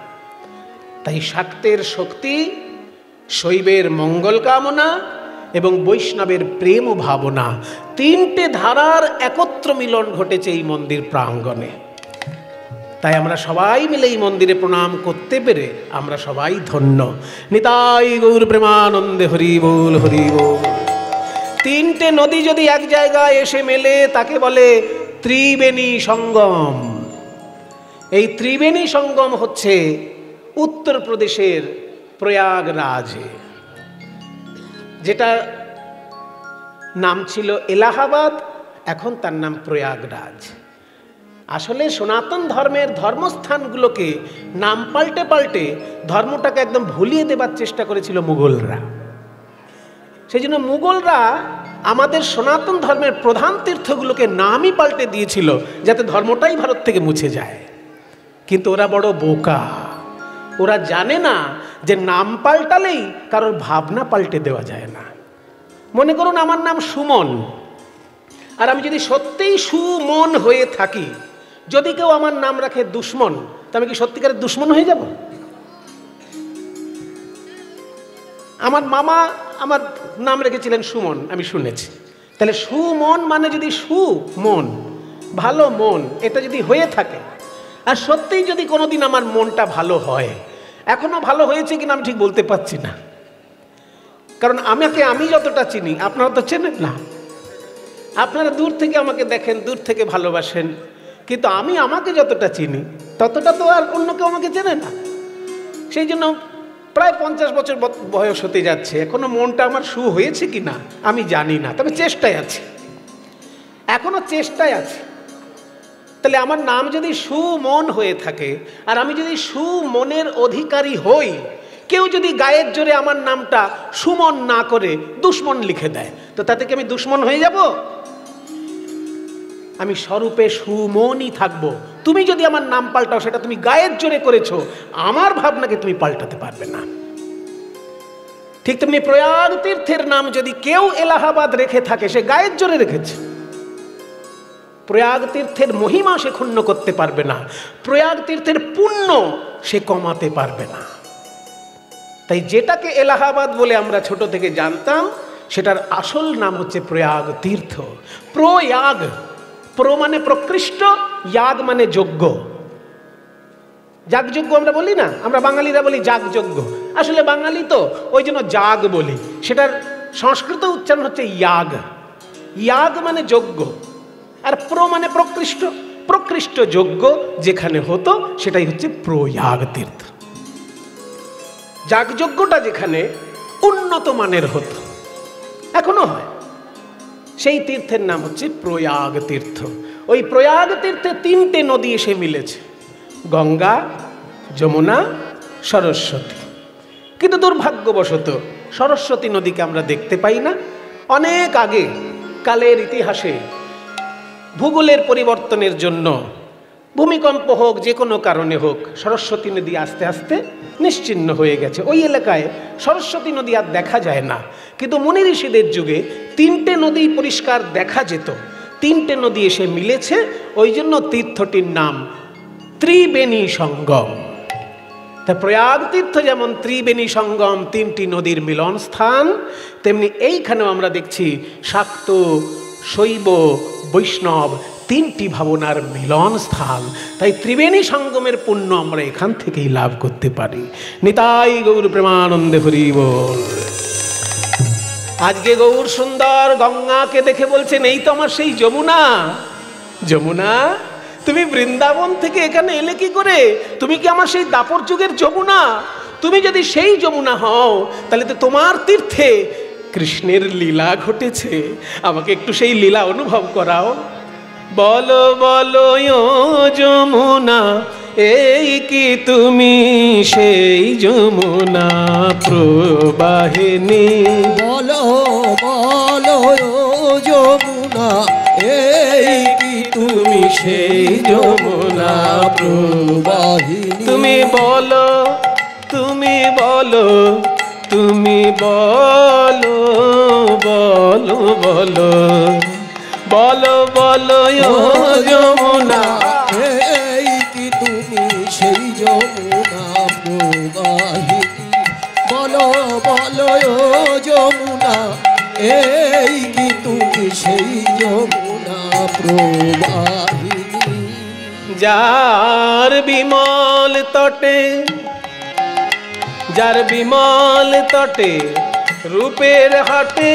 তাই শাক্তের শক্তি, শৈবের মঙ্গল কামনা এবং বৈষ্ণবের প্রেম ও ভাবনা, 3টে ধারার একত্র মিলন ঘটেছে এই মন্দির প্রাঙ্গণে। তাই আমরা সবাই মিলে এই মন্দিরে প্রণাম করতে পেরে আমরা সবাই ধন্য। নিতাই গৌর প্রেমানন্দে হরি বল হরি বল। 3টে নদী যদি এক জায়গায় এসে মেলে তাকে বলে ত্রিবেণী সঙ্গম। এই ত্রিবেণী সঙ্গম হচ্ছে উত্তরপ্রদেশের প্রয়াগরাজে, যেটা নাম ছিল এলাহাবাদ, এখন তার নাম প্রয়াগরাজ। আসলে সনাতন ধর্মের ধর্মস্থানগুলোকে নাম পাল্টে পাল্টে ধর্মটাকে একদম ভুলিয়ে দেবার চেষ্টা করেছিল মুঘলরা। সেই জন্য মুঘলরা আমাদের সনাতন ধর্মের প্রধান তীর্থগুলোকে নামই পাল্টে দিয়েছিল যাতে ধর্মটাই ভারত থেকে মুছে যায়। কিন্তু ওরা বড় বোকা, ওরা জানে না যে নাম পাল্টালেই কারোর ভাবনা পাল্টে দেওয়া যায় না। মনে করুন আমার নাম সুমন, আর আমি যদি সত্যিই সুমন হয়ে থাকি, যদি কেউ আমার নাম রাখে দুশ্মন, তা আমি কি সত্যিকারের দুশ্মন হয়ে যাব? আমার মামা আমার নাম রেখেছিলেন সুমন, আমি শুনেছি। তাহলে সুমন মানে যদি সুমন, ভালো মন, এটা যদি হয়ে থাকে, আর সত্যিই যদি কোনোদিন আমার মনটা ভালো হয়, এখনো ভালো হয়েছে কিনা আমি ঠিক বলতে পারছি না, কারণ আমি যতটা চিনি আপনারা তো চেনেন না। আপনারা দূর থেকে আমাকে দেখেন, দূর থেকে ভালোবাসেন, কিন্তু আমি আমাকে যতটা চিনি ততটা তো আর অন্য কেউ আমাকে চেনে না। সেই জন্য প্রায় 50 বছর বয়স হতে যাচ্ছে, এখনো মনটা আমার সু হয়েছে কি না আমি জানি না, তবে চেষ্টায় আছি, এখনো চেষ্টায় আছি। তাহলে আমার নাম যদি সুমন হয়ে থাকে আর আমি যদি সুমনের অধিকারী হই, কেউ যদি গায়ের জোরে আমার নামটা সুমন না করে দুশ্মন লিখে দেয়, তো তাতে কি আমি দুশ্মন হয়ে যাব? আমি স্বরূপে সুমনই থাকবো। তুমি যদি আমার নাম পাল্টাও, সেটা তুমি গায়ের জোরে করেছো, আমার ভাবনাকে তুমি পাল্টাতে পারবে না। ঠিক তেমনি প্রয়াগ তীর্থের নাম যদি কেউ এলাহাবাদ রেখে থাকে, সে গায়ের জোরে রেখেছে, প্রয়াগ তীর্থের মহিমা সে ক্ষুণ্ণ করতে পারবে না, প্রয়াগ তীর্থের পুণ্য সে কমাতে পারবে না। তাই যেটাকে এলাহাবাদ বলে আমরা ছোট থেকে জানতাম, সেটার আসল নাম হচ্ছে প্রয়াগ তীর্থ। প্রয়াগ, প্র মানে প্রকৃষ্ট, ইয়াগ মানে যজ্ঞ। যাগযজ্ঞ আমরা বলি না, আমরা বাঙালিরা বলি যাগযজ্ঞ, আসলে বাঙালি তো ওই জন্য যাগ বলি, সেটার সংস্কৃত উচ্চারণ হচ্ছে ইয়াগ। ইয়াগ মানে যজ্ঞ, আর প্র মানে প্রকৃষ্ট, প্রকৃষ্ট যজ্ঞ যেখানে হতো সেটাই হচ্ছে প্রয়াগ তীর্থ। যাগযজ্ঞটা যেখানে উন্নত মানের হতো, এখনো হয়, সেই তীর্থের নাম হচ্ছে প্রয়াগ তীর্থ। ওই প্রয়াগ তীর্থে 3টে নদী এসে মিলেছে, গঙ্গা, যমুনা, সরস্বতী। কিন্তু দুর্ভাগ্যবশত সরস্বতী নদীকে আমরা দেখতে পাই না। অনেক আগে কালের ইতিহাসে ভূগোলের পরিবর্তনের জন্য, ভূমিকম্প হোক, যে কোনো কারণে হোক, সরস্বতী নদী আস্তে আস্তে নিশ্চিহ্ন হয়ে গেছে। ওই এলাকায় সরস্বতী নদী আর দেখা যায় না। কিন্তু মুনি ঋষিদের যুগে 3টে নদী পরিষ্কার দেখা যেত, 3টে নদী এসে মিলেছে, ওই জন্য তীর্থটির নাম ত্রিবেণী সঙ্গম। তা প্রয়াগ তীর্থ যেমন ত্রিবেণী সঙ্গম, 3টি নদীর মিলন স্থান, তেমনি এইখানেও আমরা দেখছি শাক্ত, শৈব, বৈষ্ণব 3টি ভাবনার মিলন স্থান। তাই ত্রিবেণী সঙ্গমের পুণ্য আমরা এখান থেকেই লাভ করতে পারি। নিতাই গৌর প্রেমানন্দে হরি বল। আজকে গৌর সুন্দর গঙ্গাকে দেখে বলছেন, এই তো আমার সেই যমুনা। যমুনা, তুমি বৃন্দাবন থেকে এখানে এলে কি করে? তুমি কি আমার সেই দাপর যুগের যমুনা? তুমি যদি সেই যমুনা হও, তাহলে তো তোমার তীর্থে কৃষ্ণের লীলা ঘটেছে, আমাকে একটু সেই লীলা অনুভব করাও। বলো বলো ও যমুনা, এই কি তুমি সেই যমুনা প্রবাহিনী? বলো বলো ও যমুনা, এই কি তুমি সেই যমুনা প্রবাহিনী? তুমি বলো, তুমি বলো, তুমি বলো, বলো বলো, বলো বলো ও যমুনা, এই কি তুমি সেই যমুনা প্রবাহিনী? বলো বলো ও যমুনা, এই কি তুমি সেই যমুনা প্রবাহিনী? যার বিমল তটে, যার বিমল তটে রূপের হাটে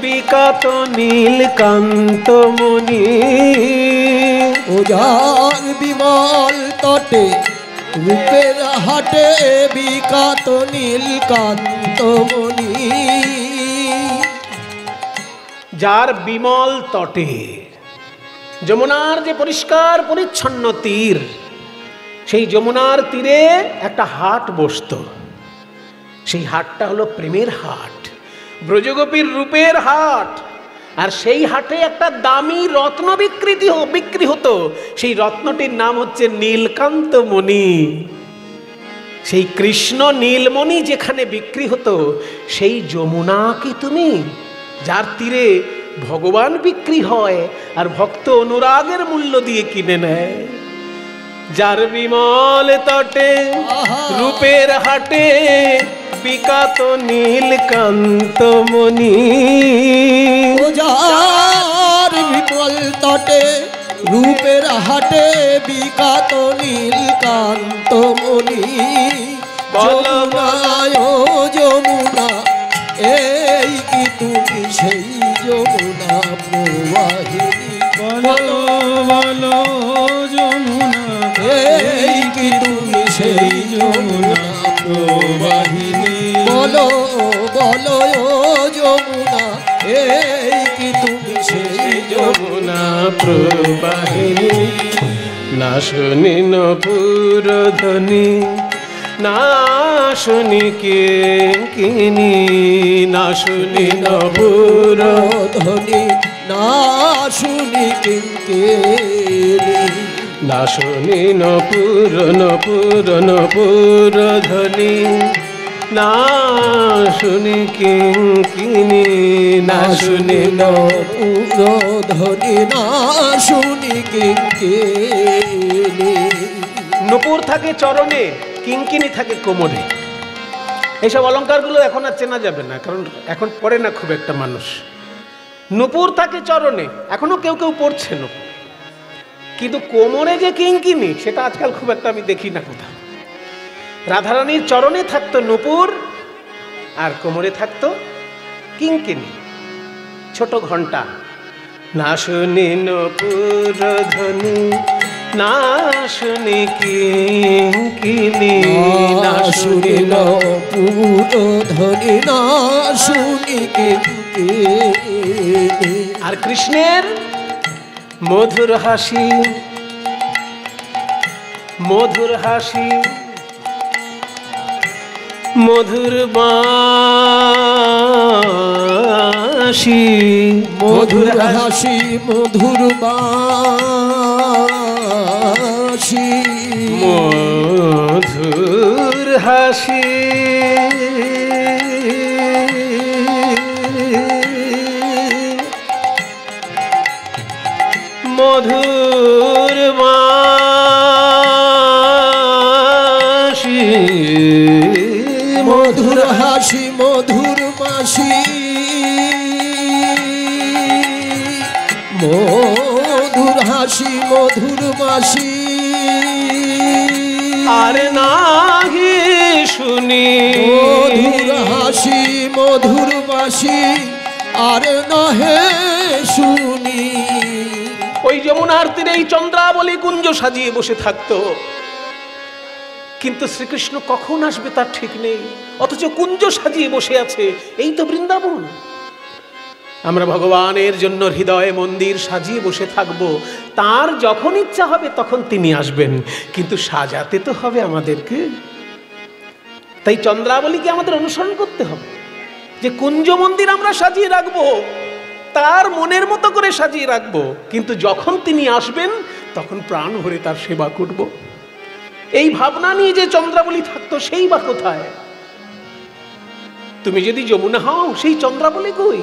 বিকাত নীলকান্ত মণি। ও যার বিমল তটে রূপের হাটে বিকাত নীলকান্ত মণি। যার বিমল তটে, যমুনার যে পরিষ্কার পরিচ্ছন্ন তীর, সেই যমুনার তীরে একটা হাট বসতো। সেই হাটটা হলো প্রেমের হাট, ব্রজগোপীর রূপের হাট। আর সেই হাটে একটা দামি রত্ন বিক্রি হতো, সেই রত্নটির নাম হচ্ছে নীলকান্ত মণি। সেই কৃষ্ণ নীলমণি যেখানে বিক্রি হতো, সেই যমুনা কি তুমি, যার তীরে ভগবান বিক্রি হয় আর ভক্ত অনুরাগের মূল্য দিয়ে কিনে নেয়? যার বিমল তটে রূপের হাটে বিকাত নীলকান্ত মণি। ও যার বিমল তটে রূপের হাটে বিকাত নীলকান্ত মণি। যমুনায় ও যমুনা, এই কি তুমি সেই যমুনা প্রবাহিনী? বলো বলো যমুনা প্রবাহিনী। বলো বলো ও যমুনা, এই কি তুমি সেই যমুনা প্রবাহিনী। না শুনি নপুর ধ্বনি, না শুনি কিঙ্কিনী, না শুনি নপুর ধ্বনি, না শুনি কিঙ্কিনী। না শুনি নপুর ধ্বনি, না শুনি কিঙ্কিনী, না শুনি নপুর ধ্বনি, না শুনি কিঙ্কিনী। নূপুর থাকে চরণে, কিঙ্কিনী থাকে কোমরে। এইসব অলঙ্কারগুলো এখন আর চেনা যাবে না, কারণ এখন পড়ে না খুব একটা মানুষ। নূপুর থাকে চরণে, এখনো কেউ কেউ পড়ছে নূপুর, কিন্তু কোমরে যে কিঙ্কিনী সেটা আজকাল খুব একটা আমি দেখি না কোথাও। রাধারানীর চরণে থাকতো নূপুর আর কোমরে থাকতো কিঙ্কিনী, ছোট ঘন্টা। না শুনি নূপুর ধ্বনি, না শুনি কিঙ্কিনী, না শুনি নপুর ধ্বনি, না শুনি কিঙ্কিনী। আর কৃষ্ণের মধুর হাসি, মধুর হাসি, মধুর বাঁশি, মধুর হাসি, মধুর বাঁশি, মধুর হাসি, মধুর বাঁশি, মধুর হাসি, মধুর বাঁশি, মধুর হাসি, মধুর বাঁশি। আর নাহি শুনি মধুর হাসি, মধুর বাঁশি, আর নহে শুনি। ওই যমুনার তীরে এই চন্দ্রাবলী কুঞ্জ সাজিয়ে বসে থাকতো, কিন্তু শ্রীকৃষ্ণ কখন আসবে তার ঠিক নেই, অথচ কুঞ্জ সাজিয়ে বসে আছে। এই তো বৃন্দাবন। আমরা ভগবানের জন্য হৃদয়ে মন্দির সাজিয়ে বসে থাকব, তার যখন ইচ্ছা হবে তখন তিনি আসবেন, কিন্তু সাজাতে তো হবে আমাদেরকে। তাই চন্দ্রাবলীকে আমাদের অনুসরণ করতে হবে, যে কুঞ্জ মন্দির আমরা সাজিয়ে রাখবো, তার মনের মতো করে সাজিয়ে রাখবো, কিন্তু যখন তিনি আসবেন তখন প্রাণ ভরে তার সেবা করব। এই ভাবনা নিয়ে যে চন্দ্রাবলী থাকতো সেই বা কোথায়? তুমি যদি যমুনা হও, সেই চন্দ্রাবলী কই?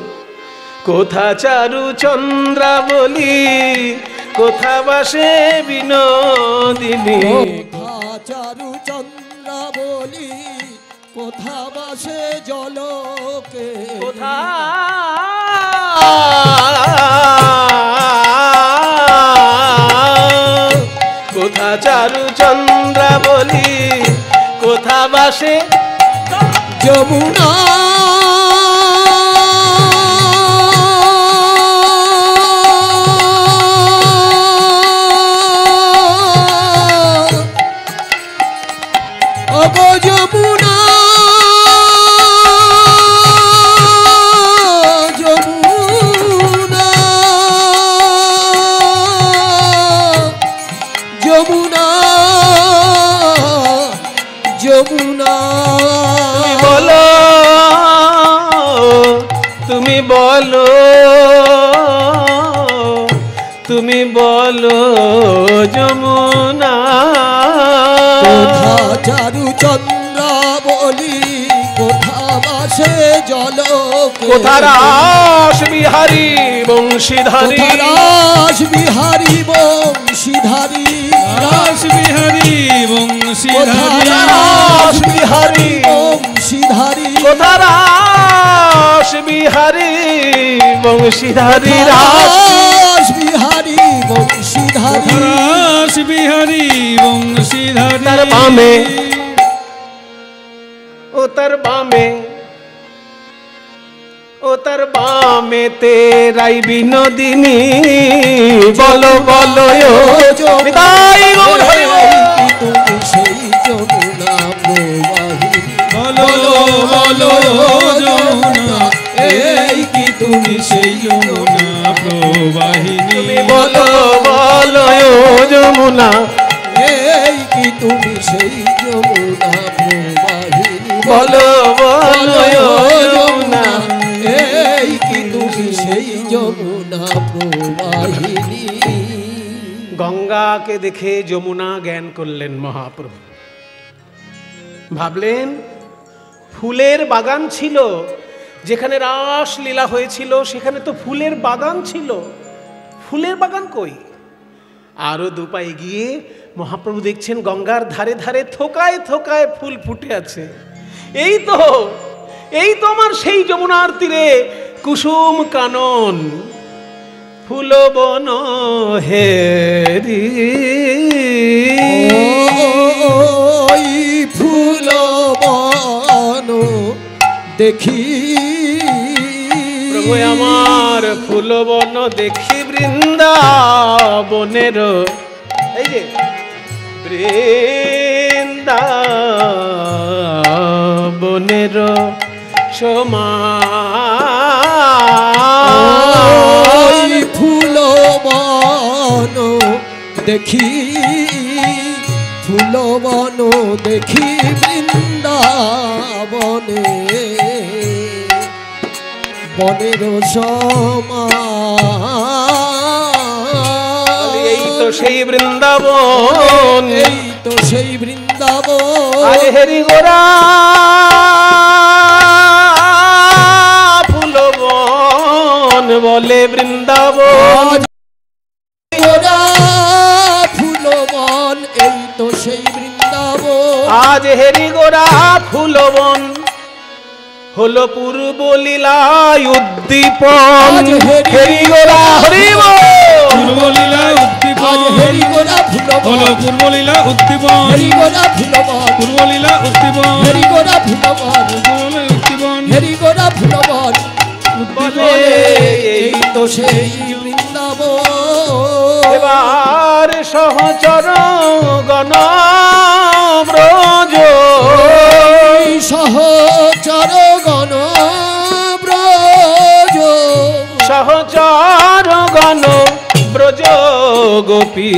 কোথা চারু চন্দ্রাবলী, কোথা বাসে বিনোদিনী। কোথা চারু চন্দ্রাবলী, কোথা বাসে জলকে। কোথা কোথা চারু চন্দ্রাবলী, কোথা বাসে যমুনা। ওগো যমুনা, যমুনা, যমুনা, যমুনা। বলো, তুমি বলো, তুমি বলো যমুনা। কোথা চারু চন্দ্রাবলী, কোথা বাসে জলকে। কোথা রাস বিহারী বংশীধারী, কোথা রাস বিহারী বংশীধারী, রাস বিহারী বংশীধারী, রাস বিহারী বংশীধারী। কোথা রাস বিহারী বংশীধারী, রাস বিহারী বংশীধারী, রাস বিহারী বংশীধারী। তার বামে, ও তার বামে, ও তার বামে তেরাই বিনোদিনী। বলো বলো তুমি সেই যমুনা বলো যমুনা এই কি তুমি সেই যমুনা প্রবাহিনী বলো বলো যমুনা এই কি তুমি সেই যমুনা প্রবাহিনী বলো বলো যমুনা এই কি তুমি সেই যমুনা প্রবাহিনী। গঙ্গাকে দেখে যমুনা জ্ঞান করলেন মহাপ্রভু। ভাবলেন ফুলের বাগান ছিল, যেখানে রাসলীলা হয়েছিল সেখানে তো ফুলের বাগান ছিল, ফুলের বাগান কই? আরো দুপায়ে গিয়ে মহাপ্রভু দেখছেন গঙ্গার ধারে ধারে থোকায় থোকায় ফুল ফুটে আছে। এই তো আমার সেই যমুনার তীরে কুসুম কানন ফুল বন হেরি। ওই ফুল বন দেখি প্রভু আমার ফুল বন দেখি বৃন্দাবনের, এই যে বৃন্দাবনের সমান ফুল বন দেখি, ফুল বন দেখি বৃন্দাবনে বনের সমান। এই তো সেই বৃন্দাবন, এই তো সেই বৃন্দাবন। আরে হেরি গোরা ফুলবন বলে বৃন্দাবন, গোরা ফুলবন এই তো সেই বৃন্দাবন। আজ হেরি গোরা ফুলবন হলো পূর্ব লীলায় উদ্দীপন। হেরি গোরা হরিব পূর্ব লীলা উদ্দীপন হেরি গোরা ফুলবন হলো পূর্ব লীলা উদ্দীপন হেরি গোরা ফুলবন পূর্ব লীলা উদ্দীপন হেরি গোরা ফুলবন উদ্দীপন হেরি গোরা ফুলবন বলে এই তো সেই বৃন্দাবন। এবার সহচর গণ ব্রজ, সহচর গণ ব্রজ সহচর গণ ব্রজ গোপী,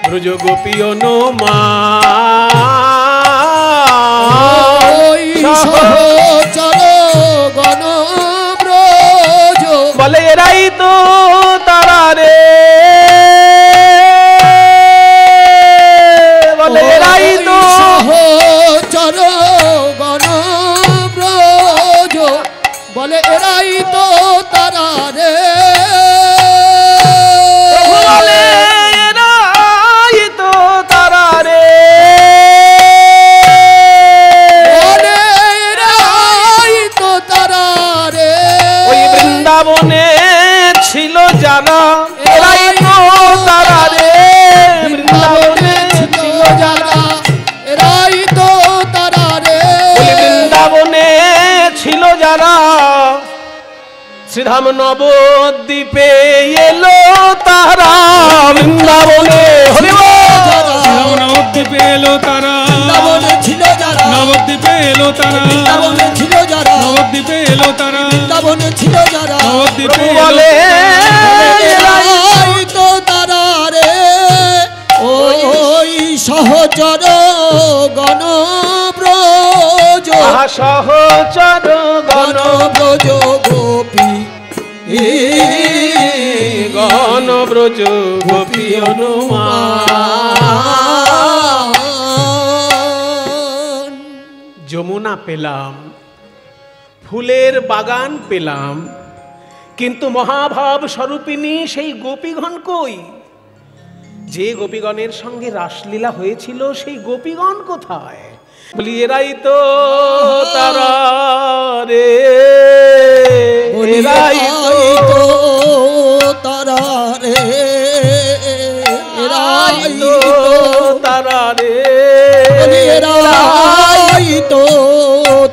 ব্রজ গোপী অনুমান। সহচর গণ ব্রজ বলে এরাই তো তারা রে, বলে এরাই তো সহচর গণ ব্রজ বলে এরাই তো তারা রে। বলে এরাই তো তারা রে, বলে এরাই তো তারা রে। ওই বৃন্দাবনে ছিল যারা, এরাই তো তারা রে, বৃন্দাবনে ছিল যারা, এরাই তো তারা রে। ওই বৃন্দাবনে ছিল যারা, শ্রীধাম নবদ্বীপে এলো তারা, বৃন্দাবনে হরিব নবদ্বীপে এলো তারা, বৃন্দাবনে ছিল যারা, নবদ্বীপে এলো তারা, বৃন্দাবনে ছিল যারা, নবদ্বীপে এলো তারা, বৃন্দাবনে ছিল যারা। নবদ্বীপে প্রভু এলো বলে এরাই তো তারা রে। ওই সহচর গণ ব্রজ আহা সহচর গণ গণ ব্রজ গোপী গণ ব্রজ গোপী অনুমান। যমুনা পেলাম, ফুলের বাগান পেলাম, কিন্তু মহাভাব স্বরূপিণী সেই গোপীগণ কই? যে গোপীগণের সঙ্গে রাসলীলা হয়েছিল সেই গোপীগণ কোথায়? বলি এরাই তো তারা রে, এরাই তো তারা রে, এরাই তো তারা রে, এরাই তো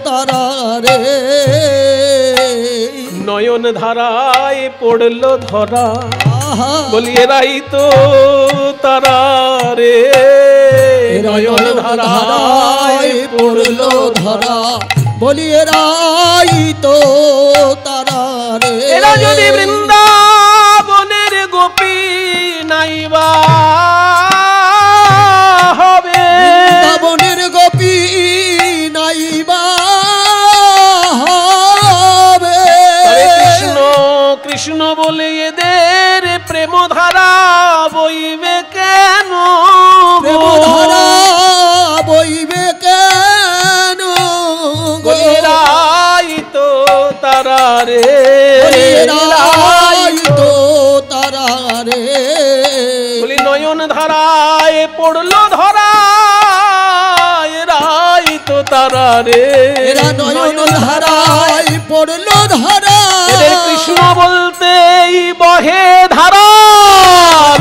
তারা রে। নয়ন ধারায় পড়লো ধরা, আহা বলি এরাই তো তারা রে, নয়ন ধারায় পড়লো ধরা, বলি এরাই তো তারা রে। এরা যদি বৃন্দাবনের গোপী নাইবা হবে, বৃন্দাবনের গোপী নাইবা হবে, কৃষ্ণ কৃষ্ণ বলে এদের প্রেম ধারা বইবে কেন, প্রেম ধারা বইবে কেন, এরাই তো তারা রে, এরাই তো তারা রে। বলি নয়ন ধারায় পড়লো ধরা, এরাই তো তারা রে, এরা নয়ন ধারায় পড়লো ধরা, এদের কৃষ্ণ বলতেই বহে ধারা,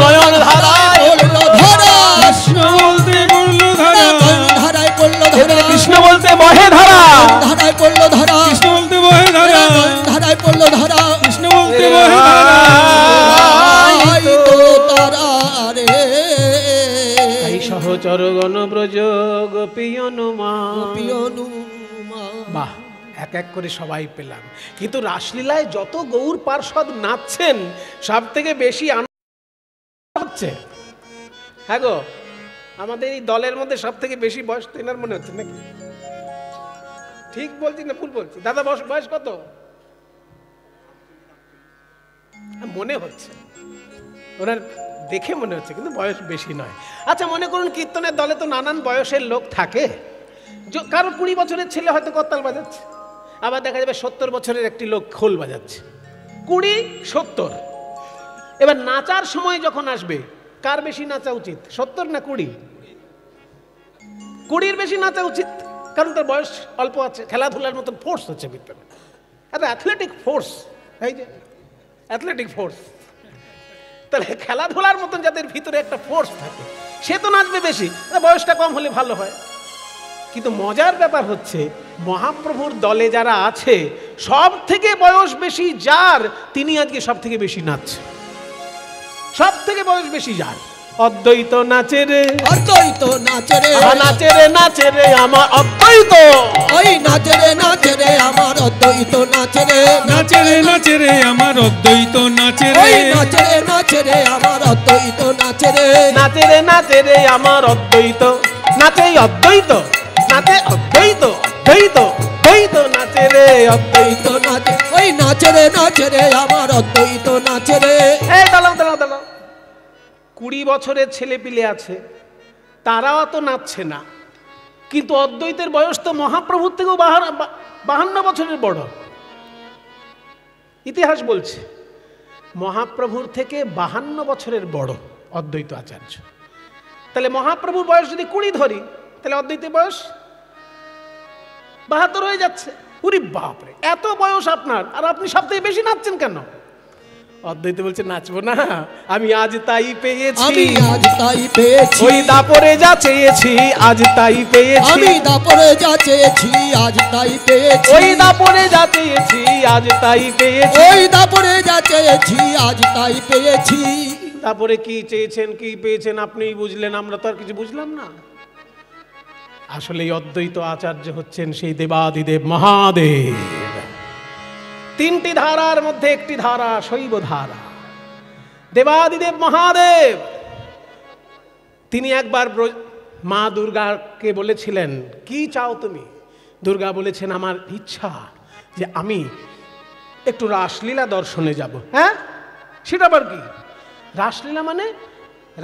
নয়ন ধারায় পড়লো ধরা, কৃষ্ণ বলতে পড়লো ধারা, নয়ন ধারায় পড়লো এদের ধরা, কৃষ্ণ বলতে বহে ধারা, ধারায় পড়লো ধরা, কৃষ্ণ বলতে বহে ধারা, নয়ন ধারায় পড়লো ধরা, কৃষ্ণ বলতে বহে ধারা। এরাই তো তারা রে। এই সহচর গণব্রজ গোপী অনুমা, বাহ, এক এক করে সবাই পেলাম। কিন্তু রাসলীলায় যত গৌর পার্ষদ নাচছেন সব থেকে বেশি আনন্দ হচ্ছে, হ্যাঁ গো, আমাদের এই দলের মধ্যে সব থেকে বেশি বয়স তো এনার মনে হচ্ছে নাকি? ঠিক বলছি না ভুল বলছি? দাদা বয়স কত? মনে হচ্ছে ওনার দেখে মনে হচ্ছে, কিন্তু বয়স বেশি নয়। আচ্ছা, মনে করুন কীর্তনের দলে তো নানান বয়সের লোক থাকে, কারো 20 বছরের ছেলে হয়তো করতাল বাজাচ্ছে, আবার দেখা যাবে 70 বছরের একটি লোক খোল বাজাচ্ছে, 20-70। এবার নাচার সময় যখন আসবে কার বেশি নাচা উচিত, 70 না 20? 20-র বেশি নাচা উচিত, কারণ তার বয়স অল্প আছে, খেলাধুলার মতন ফোর্স হচ্ছে ভিতরে, একটা অ্যাথলেটিক ফোর্স, এই যে অ্যাথলেটিক ফোর্স, তাহলে খেলাধুলার মতন যাদের ভিতরে একটা ফোর্স থাকে সে তো নাচবে বেশি, বয়সটা কম হলে ভালো হয়। কিন্তু মজার ব্যাপার হচ্ছে মহাপ্রভুর দলে যারা আছে সব থেকে বয়স বেশি যার, তিনি আজকে সব থেকে বেশি নাচছে, সব থেকে বয়স বেশি যার। অদ্বৈত নাচে রে, অদ্বৈত নাচে রে, নাচে রে নাচে রে আমার অদ্বৈত, ওই নাচে রে নাচে রে আমার অদ্বৈত নাচে রে, নাচে রে নাচে রে আমার অদ্বৈত নাচে রে, ওই নাচে রে নাচে রে আমার অদ্বৈত নাচে রে, নাচে রে নাচে রে আমার অদ্বৈত, নাচে অদ্বৈত, নাচে অদ্বৈত, অদ্বৈত অদ্বৈত নাচে রে অদ্বৈত, অদ্বৈত নাচে, ওই নাচে রে নাচে রে আমার অদ্বৈত নাচে রে। এই দাঁড়াও দাঁড়াও দাঁড়াও, 20 বছরের ছেলে পিলে আছে, তারাও তো নাচছে না, কিন্তু অদ্বৈতের বয়স তো মহাপ্রভুর থেকেও 52 বছরের বড়। ইতিহাস বলছে মহাপ্রভুর থেকে 52 বছরের বড় অদ্বৈত আচার্য। তাহলে মহাপ্রভুর বয়স যদি 20 ধরি, তাহলে অদ্বৈতের বয়স 72 হয়ে যাচ্ছে। উরি বাপরে, এত বয়স আপনার, আর আপনি সব থেকে বেশি নাচছেন কেন? অদ্বৈত বলছে নাচবো না, আমি আজ তাই পেয়েছি, আমি আজ তাই পেয়েছি, ওই দাপরে যা চেয়েছি আজ তাই পেয়েছি, আমি দাপরে যা চেয়েছি আজ তাই পেয়েছি, ওই দাপরে যা চেয়েছি আজ তাই পেয়েছি, ওই দাপরে যা চেয়েছি আজ তাই পেয়েছি। তারপরে কি চেয়েছেন কি পেয়েছেন আপনিই বুঝলেন, আমরা তো আর কিছু বুঝলাম না। আসলে এই অদ্বৈত আচার্য হচ্ছেন সেই দেবাদিদেব মহাদেব। 3টি ধারার মধ্যে একটি ধারা শৈব ধারা, দেবাদিদেব মহাদেব। তিনি একবার মা দুর্গাকে বলেছিলেন, কি চাও তুমি? দুর্গা বলেছেন, আমার ইচ্ছা যে আমি একটু রাসলীলা দর্শনে যাব। হ্যাঁ, সেটা আবার কি? রাসলীলা মানে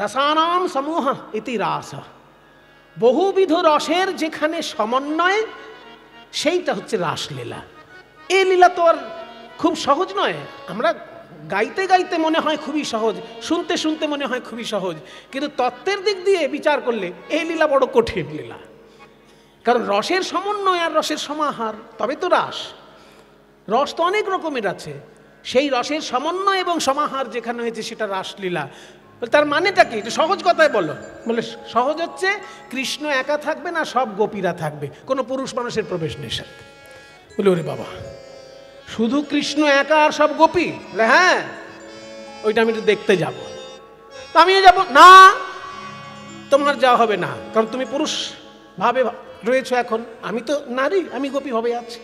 রসানাম সমূহ ইতি রাস, বহুবিধ রসের যেখানে সমন্বয়, সেইটা হচ্ছে রাসলীলা। এই লীলা তো আর খুব সহজ নয়, আমরা গাইতে গাইতে মনে হয় খুবই সহজ, শুনতে শুনতে মনে হয় খুবই সহজ, কিন্তু তত্ত্বের দিক দিয়ে বিচার করলে এই লীলা বড় কঠিন লীলা। কারণ রসের সমন্বয় আর রসের সমাহার, তবে তো রাস। রস তো অনেক রকমের আছে, সেই রসের সমন্বয় এবং সমাহার যেখানে হয়েছে সেটা রাসলীলা। তার মানেটা কি? এটা সহজ কথায় বলো। বলে সহজ হচ্ছে কৃষ্ণ একা থাকবে না, সব গোপীরা থাকবে, কোনো পুরুষ মানুষের প্রবেশ নিষেধ। বলে ওরে বাবা, শুধু কৃষ্ণ একা আর সব গোপী? বলে হ্যাঁ, ওইটা আমি একটু দেখতে যাব। আমিও যাব না, তোমার যাওয়া হবে না, কারণ তুমি পুরুষ ভাবে রয়েছো এখন, আমি তো নারী, আমি গোপী ভাবে আছি,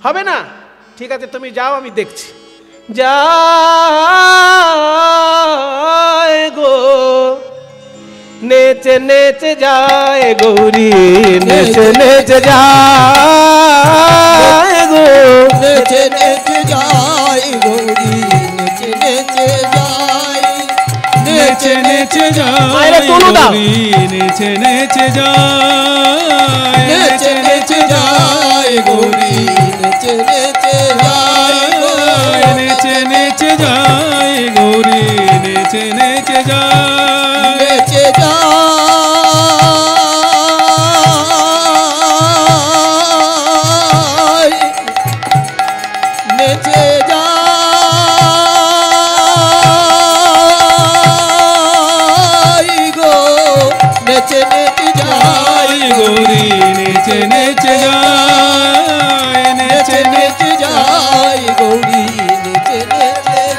হবে না। ঠিক আছে তুমি যাও, আমি দেখছি। যায় গো নেচে নেচে যায় গৌরী, নেচে নেচে যায় গো, নেচে নেচে যায় গৌরী, নেচে নেচে যায়, নেচে নেচে মায়েরা যায় তুলো দাও। গৌরী, নেচে নেচে যায়, নেচে নেচে যায় গৌরী, নেচে নেচে যায় গৌরী, নেচে নেচে যায় গৌরী, নেচে নেচে যায়, নেচে যায়, নেচে যায় গো, নেচে নেচে যায় গৌরী নেচে নেচে যায়, নেচে নেচে যায় গৌরী, নেচে নেচে যায়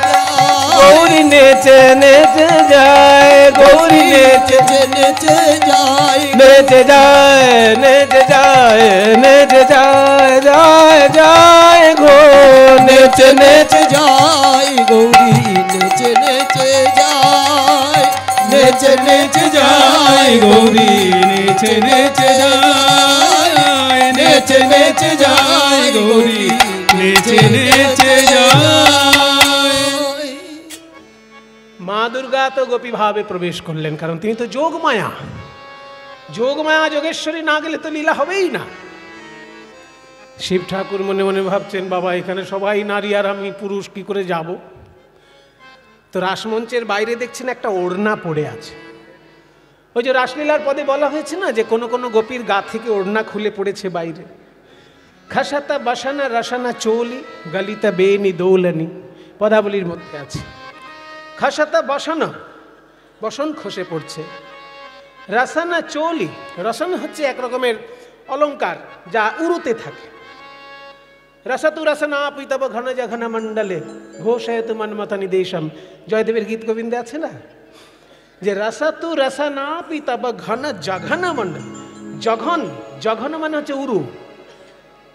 গৌরী নেচে নেচে যায়, গৌরী নেচে নেচে যায় নেচে যায়, নেচে যায়, নেচে যায়, যায় যায় গো, নেচে নেচে যায় গৌরী, নেচে নেচে যায়, নেচে নেচে যায় গৌরী, নেচে নেচে যায়, নেচে নেচে যায় গৌরী, নেচে নেচে যায়। মা দুর্গা তো গোপী ভাবে প্রবেশ করলেন, কারণ তিনি তো যোগমায়া, যোগমায়া যোগেশ্বরী না গেলে তো লীলা হবেই না। শিব ঠাকুর মনে মনে ভাবছেন, বাবা এখানে সবাই নারী আর আমি পুরুষ, কি করে যাব? তো রাসমঞ্চের বাইরে দেখছেন একটা ওড়না পড়ে আছে। ওই যে রাসলীলার পদে বলা হয়েছে না, যে কোনো কোনো গোপীর গা থেকে ওড়না খুলে পড়েছে বাইরে। খাসাতা বাসানা রাসানা চৌলি গালিতা বেনি দৌলানি পদাবলীর মধ্যে আছে। খাসাতা বাসানা, বসন খসে পড়ছে। রাসানা চৌলি, রসানা হচ্ছে এক রকমের অলংকার যা উরুতে থাকে। রসাতু রসনা পিতব ঘন জঘন মণ্ডলে ঘোষয়তু মন্মথনি দেশম, জয়দেবের গীত গোবিন্দে আছে না, যে রসাতু রসনা পিতব ঘন জঘন মণ্ডল। জঘন, জঘন মানে হচ্ছে উরু।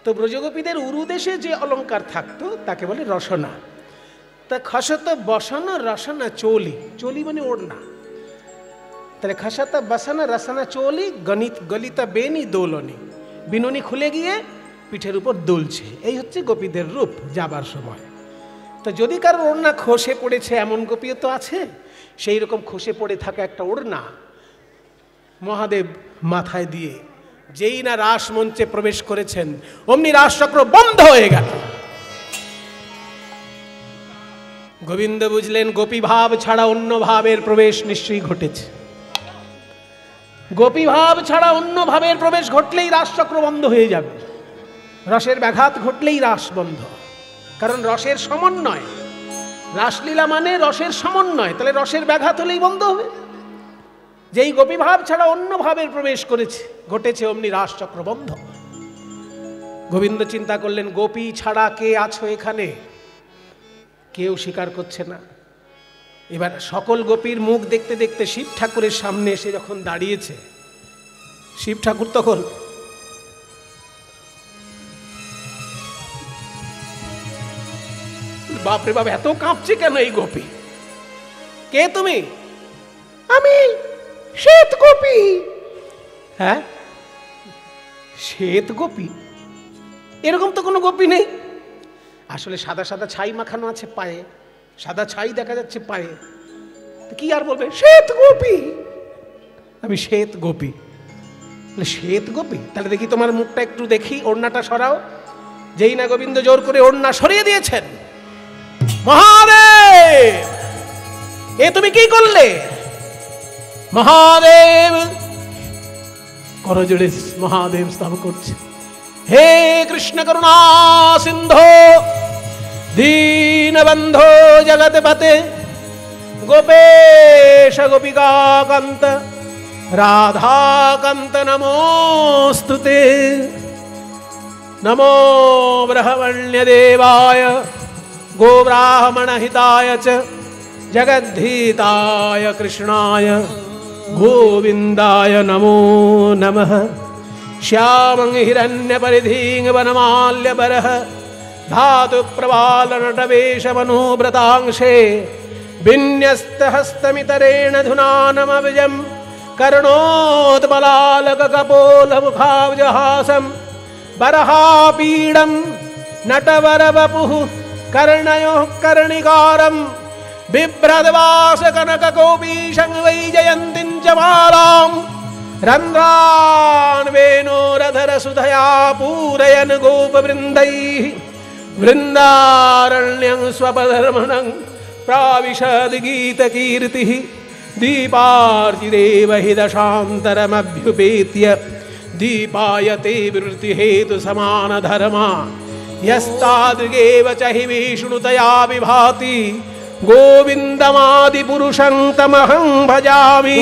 তো ব্রজগোপীদের উরু দেশে যে অলংকার থাকতো তাকে বলে রসনা। তা খসত বসনা রসনা চৌলি, চৌলি মানে ওড়না। তাহলে খসাতা বসানা রসানা চৌলি গণিত গলিতা বেনি দোলনি, বিনুনি খুলে গিয়ে পিঠের উপর দুলছে। এই হচ্ছে গোপীদের রূপ যাবার সময়। তো যদি কারোর ওড়না খসে পড়েছে, এমন গোপীও তো আছে, সেই রকম খসে পড়ে থাকা একটা ওড়না মহাদেব মাথায় দিয়ে যেই না রাস মঞ্চে প্রবেশ করেছেন, অমনি রাসচক্র বন্ধ হয়ে গেল। গোবিন্দ বুঝলেন গোপী ভাব ছাড়া অন্য ভাবের প্রবেশ নিশ্চয়ই ঘটেছে। গোপী ভাব ছাড়া অন্য ভাবের প্রবেশ ঘটলেই রাসচক্র বন্ধ হয়ে যাবে, রসের ব্যাঘাত ঘটলেই রাস বন্ধ। কারণ রসের সমন্বয়, রাসলীলা মানে রসের সমন্বয়, তাহলে রসের ব্যাঘাত হলেই বন্ধ হবে। যেই গোপী ভাব ছাড়া অন্য ভাবের প্রবেশ ঘটেছে অমনি রাসচক্র বন্ধ। গোবিন্দ চিন্তা করলেন, গোপী ছাড়া কে আছো এখানে? কেউ স্বীকার করছে না। এবার সকল গোপীর মুখ দেখতে দেখতে শিব ঠাকুরের সামনে এসে যখন দাঁড়িয়েছে, শিব ঠাকুর তখন বাপরে বাপ, এত কাঁপছে কেন এই গোপী? কে তুমি? আমি শ্বেত গোপী। হ্যাঁ, শ্বেত গোপী? এরকম তো কোনো গোপী নেই। আসলে সাদা সাদা ছাই মাখানো আছে পায়ে, সাদা ছাই দেখা যাচ্ছে পায়ে, কি আর বলবে শ্বেত গোপী? আমি শ্বেত গোপী। শ্বেত গোপী? তাহলে দেখি তোমার মুখটা একটু দেখি, ওড়নাটা সরাও। যেই না গোবিন্দ জোর করে ওড়না সরিয়ে দিয়েছেন, মহাদেব এ তুমি কি করলে? মহাদেব করজোড়ে মহাদেব স্তব করছে, হে কৃষ্ণ করুণা সিন্ধো দীনবন্ধো জগৎপতে গোপেশ গোপিকাকান্ত রাধাকান্ত নমোস্তুতে। নমো ব্রহ্মণ্য দেবায় গোব্রাহ্মণ হিতায় চ জগদ্ধিতায় কৃষ্ণায় গোবিন্দায় নমো নমঃ। শ্যামং হিরণ্যপরিধিং বনমাল্যবরঃ ধাতু প্রবালনটবেশমনোব্রতাংশে বিন্যস্তহস্তমিতরেণ ধুনানমবিজম कर्णोत्पलालकपोलमुखाब्जहासं बरहापीडं नटवरवपुः कर्णयोः कर्णिकारं बिभ्रद्वासकनककोपीशं वैजयन्तीं च मालां रन्ध्रान् वेणोरधरसुधया पूरयन् गोपवृन्दैः वृन्दारण्यं स्वपधर्मणं प्राविशद् गीतकीर्तिः दीपार्चिदेव हि दशान्तरमभ्युपेत्य दीपायते विवृत्तिहेतु समानधर्मा यस्तादृगेव च हि विष्णुतया विभाति गोविन्दमादिपुरुषं तमहं भजामि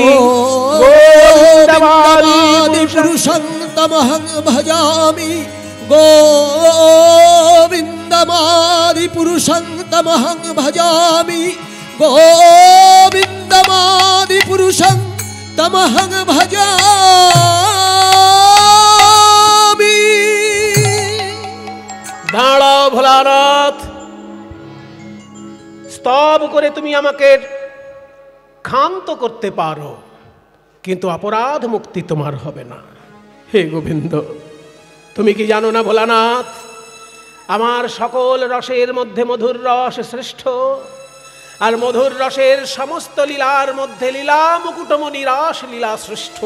गोविन्दमादिपुरुषं तमहं भजामि गोविन्दमादिपुरुषं तमहं भजामि गोविन्दमादिपुरुषं तमहं भजामि। দাঁড়াও ভোলানাথ, স্তব করে তুমি আমাকে ক্ষান্ত করতে পারো, কিন্তু অপরাধ মুক্তি তোমার হবে না। হে গোবিন্দ, তুমি কি জানো না ভোলানাথ, আমার সকল রসের মধ্যে মধুর রস শ্রেষ্ঠ, আর মধুর রসের সমস্ত লীলার মধ্যে লীলা মুকুটমণি রাস লীলা শ্রেষ্ঠ।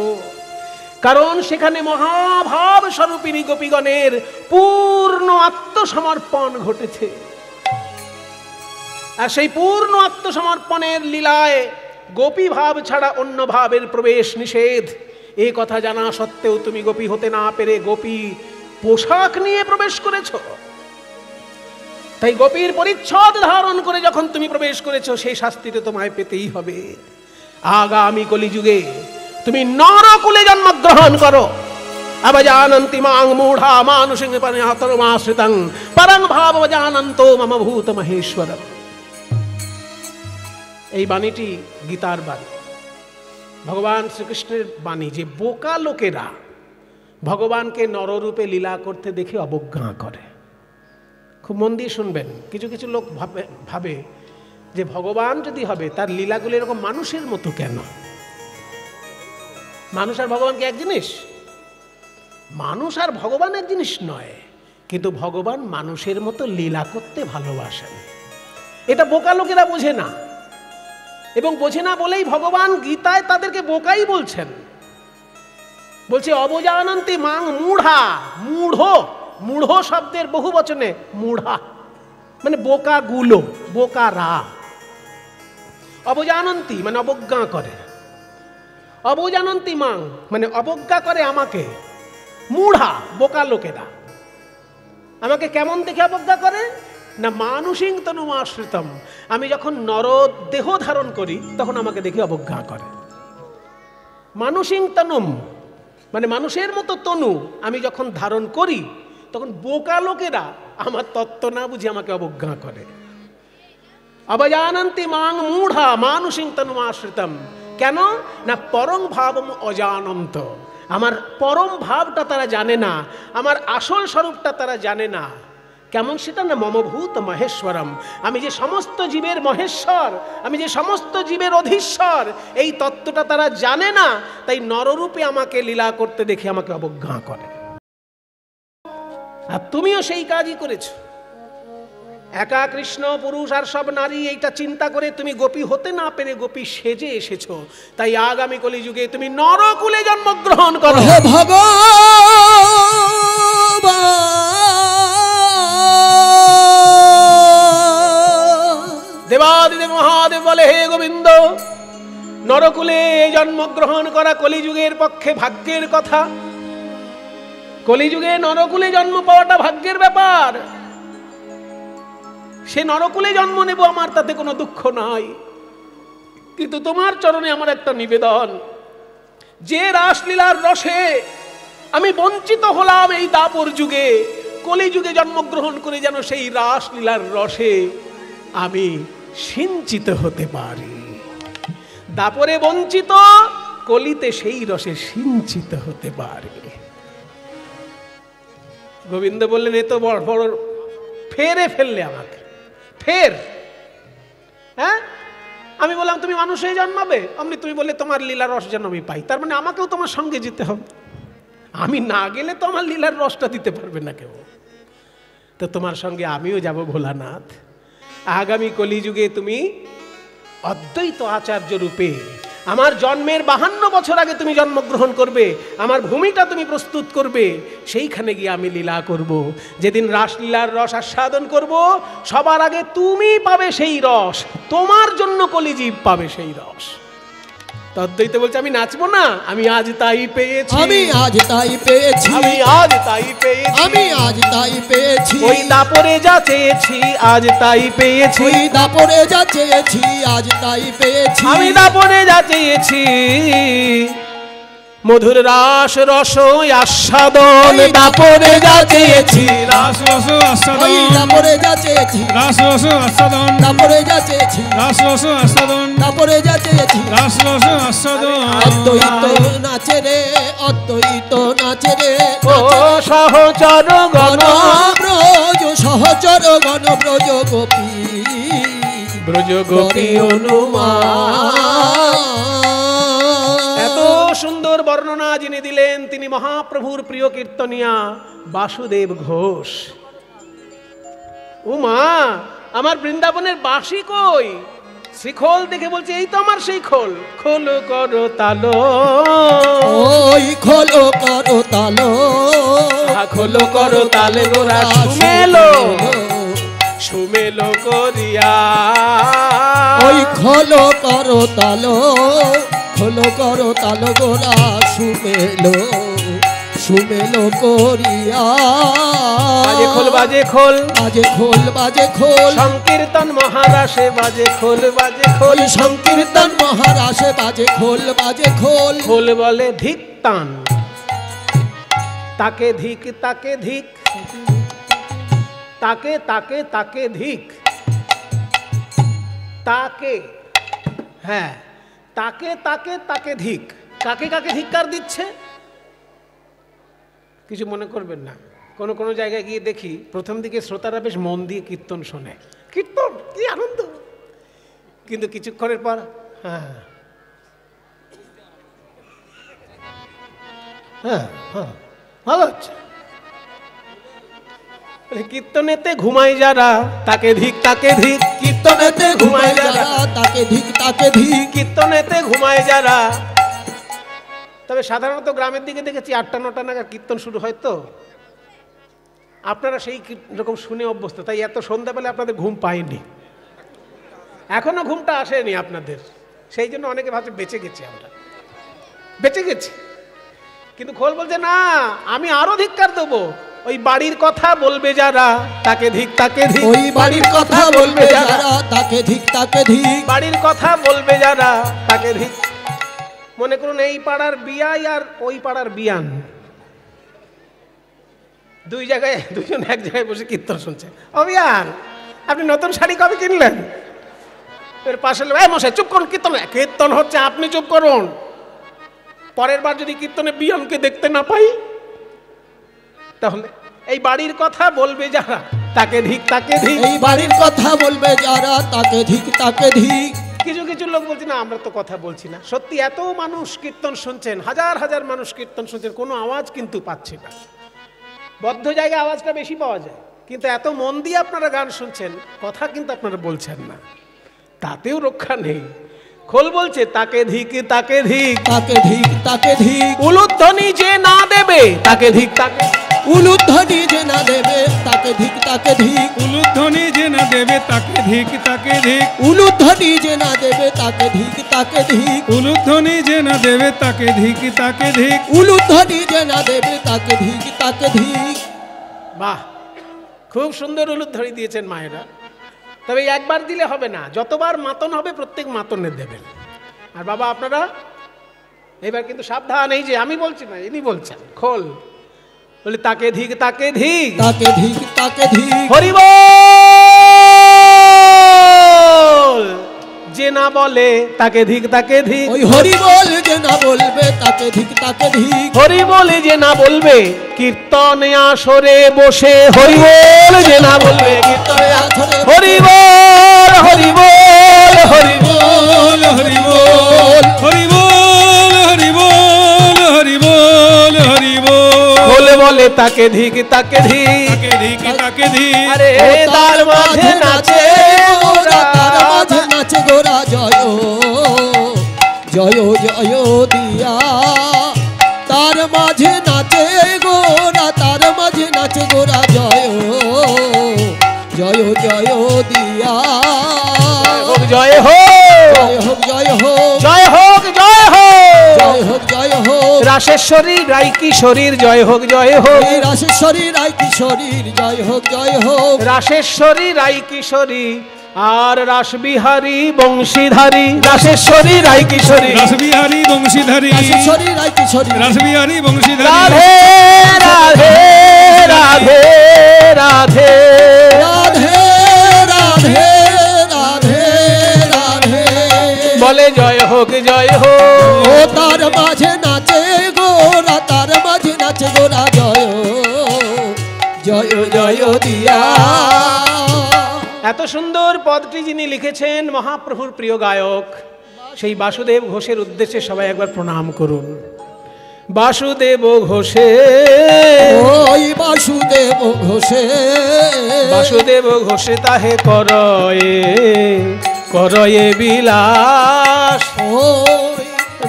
কারণ সেখানে মহাভাব স্বরূপিণী গোপীগণের পূর্ণ আত্মসমর্পণ ঘটেছে, আর সেই পূর্ণ আত্মসমর্পণের লীলায় গোপী ভাব ছাড়া অন্য ভাবের প্রবেশ নিষেধ। এই কথা জানা সত্ত্বেও তুমি গোপী হতে না পেরে গোপী পোশাক নিয়ে প্রবেশ করেছো। তাই গোপীর পরিচ্ছদ ধারণ করে যখন তুমি প্রবেশ করেছো, সেই শাস্তিতে তোমায় পেতেই হবে। আগামী কলিযুগে তুমি নরকুলে জন্মগ্রহণ করো। অবজানন্তি মাং মূঢ়া মানুষিং পরিহাতরমাশ্রিতং পরং ভাবজানন্তো মম ভূত মহেশ্বরম। এই বাণীটি গীতার বাণী, ভগবান শ্রীকৃষ্ণের বাণী, যে বোকা লোকেরা ভগবানকে নররূপে লীলা করতে দেখে অবজ্ঞা করে। খুব মন দিয়ে শুনবেন, কিছু কিছু লোক ভাবে যে ভগবান যদি হবে তার লীলাগুলো এরকম মানুষের মতো কেন? মানুষ আর ভগবান কি এক জিনিস? মানুষ আর ভগবান এক জিনিস নয়, কিন্তু ভগবান মানুষের মতো লীলা করতে ভালোবাসেন। এটা বোকা লোকেরা বোঝে না, এবং বোঝে না বলেই ভগবান গীতায় তাদেরকে বোকাই বলছেন। বলছে অবজানন্তি মাং মূঢ়া, মূঢ়, মূঢ় শব্দের বহু বচনে মূঢ়া মানে বোকা গুলো, বোকারা। অবজানন্তি মানে অবজ্ঞা করে, অবজানন্তি মাং মানে অবজ্ঞা করে আমাকে। মূঢ়া বোকা লোকেরা আমাকে কেমন দেখে অবজ্ঞা করে না, মানুষিং তনুমাশ্রিতম, আমি যখন নর দেহ ধারণ করি তখন আমাকে দেখে অবজ্ঞা করে। মানুষিং তনুম মানে মানুষের মতো তনু আমি যখন ধারণ করি, তখন বোকা লোকেরা আমার তত্ত্ব না বুঝে আমাকে অবজ্ঞা করে। অবজানন্তি মাং মূঢ়া মানুষিং তনুমাশ্রিতম, কেন না পরং ভাবম অজানন্ত, আমার পরম ভাবটা তারা জানে না, আমার আসল স্বরূপটা তারা জানে না। কেমন সেটা না, মমভূত মহেশ্বরম, আমি যে সমস্ত জীবের মহেশ্বর, আমি যে সমস্ত জীবের অধীশ্বর, এই তত্ত্বটা তারা জানে না। তাই নররূপে আমাকে লীলা করতে দেখে আমাকে অবজ্ঞা করে। আর তুমিও সেই কাজই করেছ। একা কৃষ্ণ পুরুষ আর সব নারী, এইটা চিন্তা করে তুমি গোপী হতে না পেরে গোপী সেজে এসেছো। তাই আগামী কলিযুগে তুমি নরকুলে জন্মগ্রহণ করো। হে ভগবান, দেবাদিদেব মহাদেব বলে, হে গোবিন্দ, নরকুলে জন্মগ্রহণ করা কলিযুগের পক্ষে ভাগ্যের কথা। কলিযুগে নরকুলে জন্ম পাওয়াটা ভাগ্যের ব্যাপার। সে নরকুলে জন্ম নেব, আমার তাতে কোনো দুঃখ নাই। কিন্তু তোমার চরণে আমার একটা নিবেদন, যে রাসলীলার রসে আমি বঞ্চিত হলাম এই দাপর যুগে, কলিযুগে জন্মগ্রহণ করে যেন সেই রাসলীলার রসে আমি সিঞ্চিত হতে পারি। দাপরে বঞ্চিত, কলিতে সেই রসে সিঞ্চিত হতে পারে। গোবিন্দ বললেন, এ তো বড় বড় ফেরে ফেললে আমাকে, ফের। হ্যাঁ, আমি বললাম তুমি মানুষ হয়ে জন্মাবে, অমনি তুমি বললে তোমার লীলার রস যেন আমি পাই। তার মানে আমাকেও তোমার সঙ্গে যেতে হবে, আমি না গেলে তো আমার লীলার রসটা দিতে পারবে না কেউ। তো তোমার সঙ্গে আমিও যাব ভোলানাথ। আগামী কলিযুগে তুমি অদ্বৈত আচার্য রূপে আমার জন্মের 52 বছর আগে তুমি জন্মগ্রহণ করবে, আমার ভূমিটা তুমি প্রস্তুত করবে, সেইখানে গিয়ে আমি লীলা করব। যেদিন রাসলীলার রস আস্বাদন করব, সবার আগে তুমি পাবে সেই রস, তোমার জন্য কলিজীব পাবে সেই রস। অদ্বৈত বলছে, আমি নাচবো না, আমি আজ তাই পেয়েছি, আমি আজ তাই পেয়েছি, আমি আজ তাই পেয়েছি, আমি আজ তাই পেয়েছি, ওই দাপরে যা চেয়েছি আজ তাই পেয়েছি, ওই দাপরে যা চেয়েছি আজ তাই পেয়েছি, আমি দাপরে যা চেয়েছি। মধুর রাস রস আস্বাদন দাপরে যা চেয়েছি, রাস রস ওই আস্বাদন, দাপরে যা চেয়েছি, রাস রস আস্বাদন, দাপরে যা চেয়েছি, রাস রস আস্বাদন, দাপরে যা চেয়েছি। রাস রস আস্বাদন। অদ্বৈত নাচে রে, অদ্বৈত নাচে রে, ও সহচর গণ ব্রজ সহচর গণ ব্রজ গোপী, ব্রজ গোপী এত সুন্দর বর্ণনা যিনি দিলেন, তিনি মহাপ্রভুর প্রিয় কীর্তনিয়া বাসুদেব ঘোষ। উমা, আমার বৃন্দাবনের বাঁশি কই? শ্রীখোল দেখে বলছে, এই তো আমার সেই খোল। খোল করো তালো, ওই খোলো করো তালো, খোলো করো তালে গোরা সুমেলো, সুমেলো করিয়া, ওই খোলো করো তালো, খোলো করো তালো গোরা সুমেলো, সুমেলো করিয়া। বাজে খোল, বাজে খোল, বাজে খোল, বাজে খোল, সংকীর্তন মহারাসে বাজে খোল, বাজে খোল, ওই সংকীর্তন মহারাসে বাজে খোল, বাজে খোল। খোল বলে ধিক টান, তাকে ধিক, তাকে ধিক, তাকে তাকে তাকে ধিক, তাকে, হ্যাঁ, তাকে তাকে তাকে ধিক। কাকে কাকে ধিক্কার দিচ্ছে কিছু মনে করবেন না। কোন কোন জায়গায় গিয়ে দেখি প্রথম দিকে শ্রোতারা বেশ মন দিয়ে কীর্তন শোনে, কীর্তন কি আনন্দ, কিন্তু কিছুক্ষণের পর হ্যাঁ হ্যাঁ হ্যাঁ ভালো হচ্ছে। কীর্তনেতে ঘুমায় যারা তাকে ধিক, তাকে ধিক, কীর্তনেতে ঘুমায় যারা তাকে ধিক, তাকে ধিক, কীর্তনেতে ঘুমায় যারা। তবে সাধারণত গ্রামের দিকে দেখেছি 8টা 9টা নাগাদ কীর্তন শুরু হয়, তো আপনারা সেই রকম শুনে অভ্যস্ত, তাই এত সন্ধ্যাবেলা আপনাদের ঘুম পায়নি, এখনো ঘুমটা আসেনি আপনাদের, সেই জন্য অনেকে ভাবছে বেঁচে গেছি, আমরা বেঁচে গেছি। কিন্তু খোল বলছে না, আমি আরো ধিক্কার দেবো। ওই বাড়ির কথা বলবে যারা তাকে ধিক, তাকে ধিক, ওই বাড়ির কথা বলবে যারা তাকে ধিক, তাকে ধিক, বাড়ির কথা বলবে যারা তাকে ধিক। মনে করুন এই পাড়ার বিয়াই আর ওই পাড়ার বিয়ান, দুই জায়গায়, দুজন এক জায়গায় বসে কীর্তন শুনছে। ও বিয়ান, আপনি নতুন শাড়ি কবে কিনলেন? এর পাশে মশাই চুপ করুন, কীর্তন কীর্তন হচ্ছে, আপনি চুপ করুন। পরের বার যদি কীর্তনে বিয়ানকে দেখতে না পাই, তাহলে এই বাড়ির কথা বলবে যারা তাকে ধিক, তাকে ধিক, এই বাড়ির কথা বলবে যারা তাকে ধিক, তাকে ধিক। কিছু কিছু লোক বলছে না, আমরা তো কথা বলছি না। সত্যি এত মানুষ কীর্তন শুনছেন, হাজার হাজার মানুষ কীর্তন শুনছেন, কোনো আওয়াজ কিন্তু পাচ্ছি না। বদ্ধ জায়গায় আওয়াজটা বেশি পাওয়া যায়, কিন্তু এত মন দিয়ে আপনারা গান শুনছেন, কথা কিন্তু আপনারা বলছেন না, তাতেও রক্ষা নেই। খোল বলছে তাকে ধিক, তাকে ধিক, তাকে ধিক, তাকে ধিক, উলুধ্বনি যে না দেবে তাকে ধিক, তাকে উলুধ্বনি যে না দেবে তাকে ধিক, তাকে ধিক, উলুধ্বনি যে না দেবে তাকে ধিক, তাকে ধিক, উলুধ্বনি যে না দেবে তাকে ধিক, তাকে ধিক, উলুধ্বনি যে না দেবে তাকে ধিক, তাকে ধিক। উলুধ্বনি যে না দেবে তাকে ধিক, তাকে ধিক। বাহ, খুব সুন্দর উলুধ্বনি দিয়েছেন মায়েরা। তবে একবার দিলে হবে না, যতবার মাতন হবে প্রত্যেক মাতনে দেবেন। আর বাবা আপনারা এবার কিন্তু সাবধান, এই যে আমি বলছি না, ইনি বলছেন। খোল বলে তাকে ধিক, তাকে ধিক, তাকে ধিক, তাকে ধিক। হরি বল। যে যে না বলে তাকে ধিক তাকে ধিক, ওই হরি বল যে না বলবে তাকে ধিক তাকে ধিক, হরি বলে যে না বলবে কীর্তনে আসরে বসে, হরি বল যে না বলবে কীর্তনে আসরে, হরি বল হরি বল হরি বল হরি বল হরি বল হরি বল হরি বল হরি বল, বলে বলে তাকে ধিক তাকে ধিক, তাকে ধিক তাকে ধিক, আরে তার মাঝে নাচে গোরা, তার মাঝে নাচে গোরা জয় জয় জয় দিয়া, তার মাঝে নাচে গোরা, তার মাঝে নাচে গোরা জয় জয় জয় দিয়া, জয় হোক জয় হোক জয় হোক জয় হোক জয় হোক জয় হোক, রাসেশ্বরী রাই কিশোরীর জয় হোক জয় হোক, রাসেশ্বরী রাই কিশোরীর জয় হোক জয় হোক, রাসেশ্বরী রাই কিশোরী আর রাসবিহারী বংশীধারী, রাসেশ্বরী রাই কিশোরী রাসবিহারী বংশীধারী, রাসেশ্বরী রাই কিশোরী, রাসবিহারী বংশীধারী, রাধে রাধে রাধে রাধে রাধে রাধে রাধে রাধে, বলে জয় হোক জয় হোক, ও তার মাঝে নাচে গোরা, তার মাঝে নাচে গোরা জয় জয় জয় দিয়া। এত সুন্দর পদটি যিনি লিখেছেন মহাপ্রভুর প্রিয় গায়ক সেই বাসুদেব ঘোষের উদ্দেশ্যে সবাই একবার প্রণাম করুন। বাসুদেব ঘোষে, ওই বাসুদেব ঘোষে, বাসুদেব ঘোষে তাহে করয়ে করয়ে বিলাস, ওই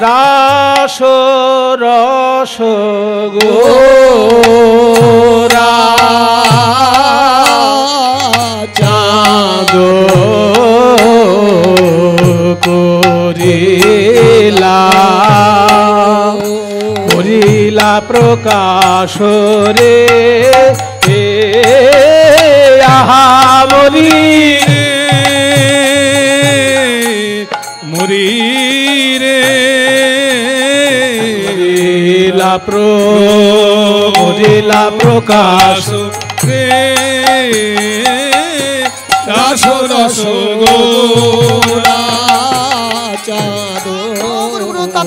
রাস রস গোরা চাঁদ করিলা করিলা প্রকাশ রে আহা মরি মরি রে করিলা প্রকাশ রে রাস রস গোরা চাঁদ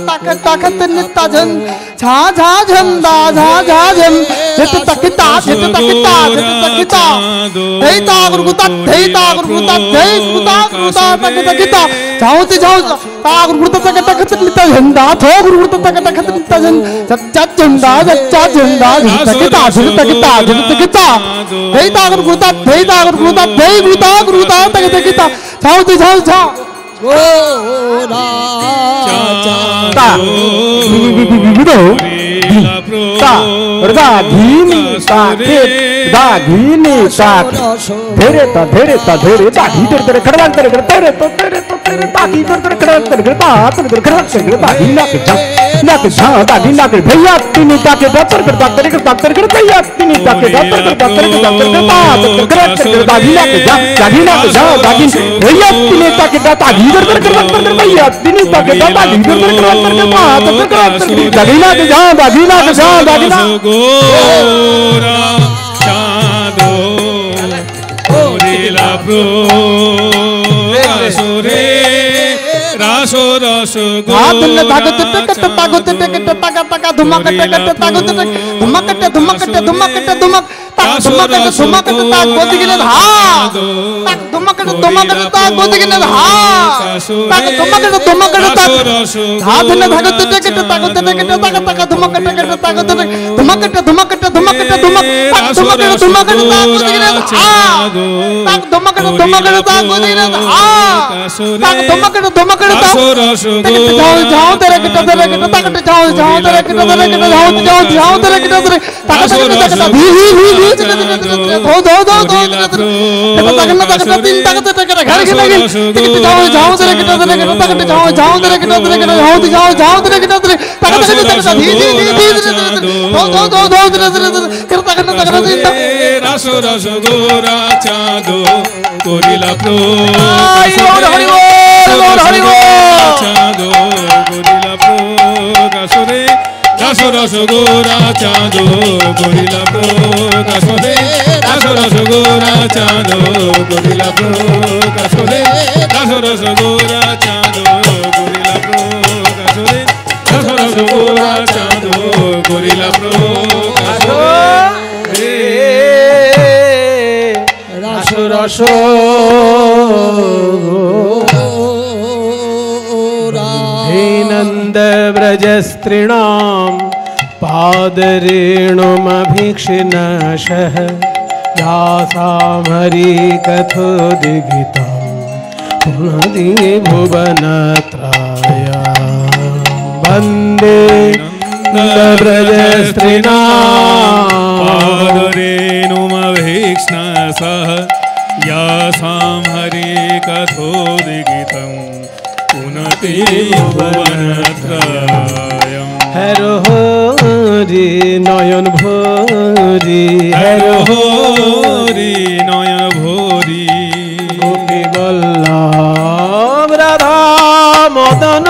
ताकत ताकत नित्ता झन झा झा झंदा झा झा झन झट तकिता झट तकिता झट तकिता हे ता गुरुता हे ता गुरुता हे गुरुता गुरुता तकित तकिता जाओ ते जाओ ता गुरुता तकित तकित नित्ता झंदा थो गुरुता तकित तकित नित्ता झन सच्चा झंदा सच्चा झंदा झट तकिता झट तकिता झट तकिता हे ता गुरुता हे ता गुरुता हे गुरुता गुरुता तकित तकिता जाओ ते जाओ जा গোরা ता विविधो ता रगा धीनी ता के दा धीनी ता धीरे ता धीरे ता धीरे ता धीरे तेरे खड़वान तेरे तेरे तो तेरे तो तेरे ता धीरे तेरे खड़वान तेरे ता तेरे खड़वान तेरे ता हिला के जा ता हिला के भैया तीनी ता के दत्तर करता तेरे भैया तीनी ता के दत्तर करता तेरे ता तेरे खड़वान तेरे ता हिला के जा ता भैया तीनी ता के दत्ता धीरे तेरे खड़वान तेरे भैया तीनी ता के दत्ता धीरे तेरे खड़वान तेरे ता तेरे खड़वान तेरे दागिना के जा दागिना গোরা চাঁদ করিলা প্রকাশ রে রাস রস রাস রস গোরা চাঁদ করিলা প্রকাশ চাঁদ করিলা প্রকাশ রে রাস রস গোরা চাঁদ করিলা প্রকাশ রে রাস রস গোরা চাঁদ করিলা প্রকাশ রে রাস রস গোরা প্রকাশ রস রস নন্দ ব্রজ স্ত্রীণাম পাদরেণুমভীক্ষ্ণশঃ यासां हरिकथोदिगितं पुनदि भुवनत्रया वन्दे नन्दव्रजस्त्रीणां पादरेणुमभीक्ष्णशः यासां हरिकथोदिगितं पुनति भुवनत्रयम् हरो हरि नयन भोरी हरो हरि नयन भोरी गोपी बल्लभ राधा मदन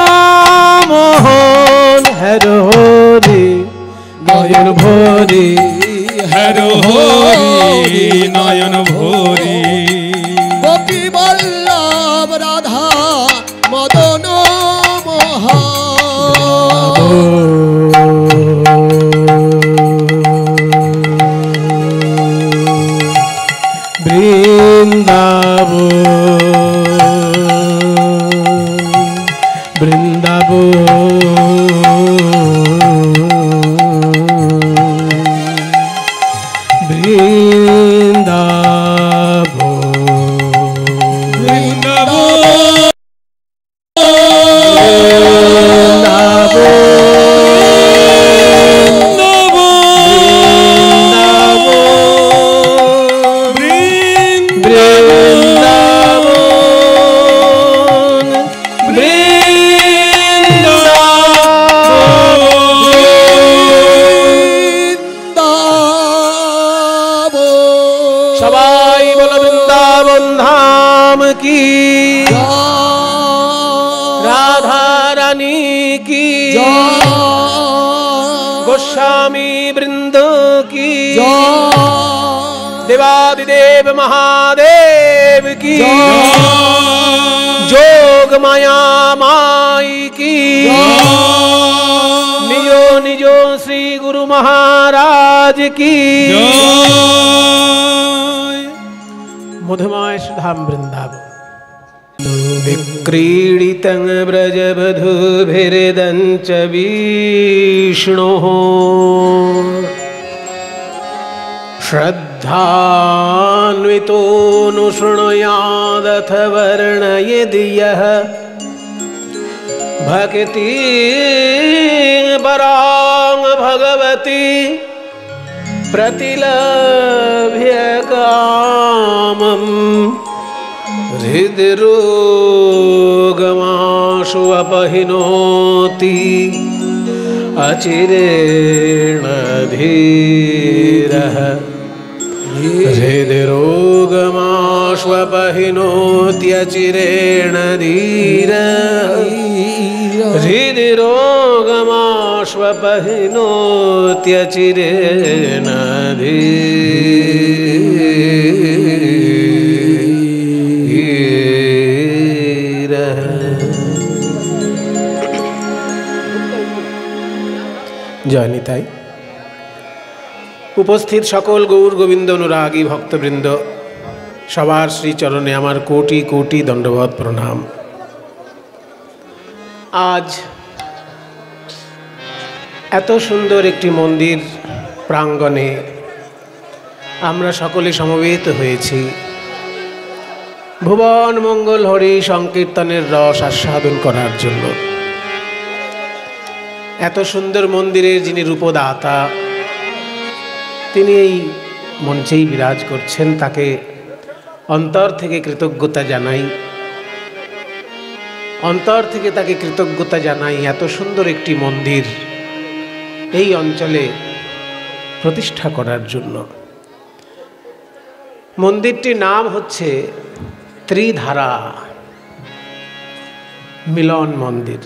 मोहन हरो हरि नयन भोरी हरो हरि नयन भोरी गोपी बल्लभ राधा मदन गोस्वामी वृंद की देवादिदेव महादेव की जोग माया माई की निजो निजो श्री गुरु महाराज की मधुमाय सुधाम वृंदावन विक्रीडितं व्रजवधूभिर्दञ्च विष्णोः श्रद्धान्वितोऽनुशृणुयादथ वर्णयदि यः भक्तिपरां भगवती प्रतिलभ्य कामम् हृद्रोगमाशु अपहिनोति अचिरेण धीरः हृद्रोगमाशु अपहिनोति अचिरेण धीरः हृद्रोगमाशु अपहिनोति अचिरेण জয় নিতাই। উপস্থিত সকল গৌর গোবিন্দ অনুরাগী ভক্তবৃন্দ সবার শ্রীচরণে আমার কোটি কোটি দণ্ডবত প্রণাম। আজ এত সুন্দর একটি মন্দির প্রাঙ্গণে আমরা সকলে সমবেত হয়েছি ভুবন মঙ্গল হরি সংকীর্তনের রস আস্বাদন করার জন্য। এত সুন্দর মন্দিরের যিনি রূপদাতা তিনি এই মঞ্চেই বিরাজ করছেন, তাকে অন্তর থেকে কৃতজ্ঞতা জানাই, অন্তর থেকে তাকে কৃতজ্ঞতা জানাই এত সুন্দর একটি মন্দির এই অঞ্চলে প্রতিষ্ঠা করার জন্য। মন্দিরটির নাম হচ্ছে ত্রিধারা মিলন মন্দির।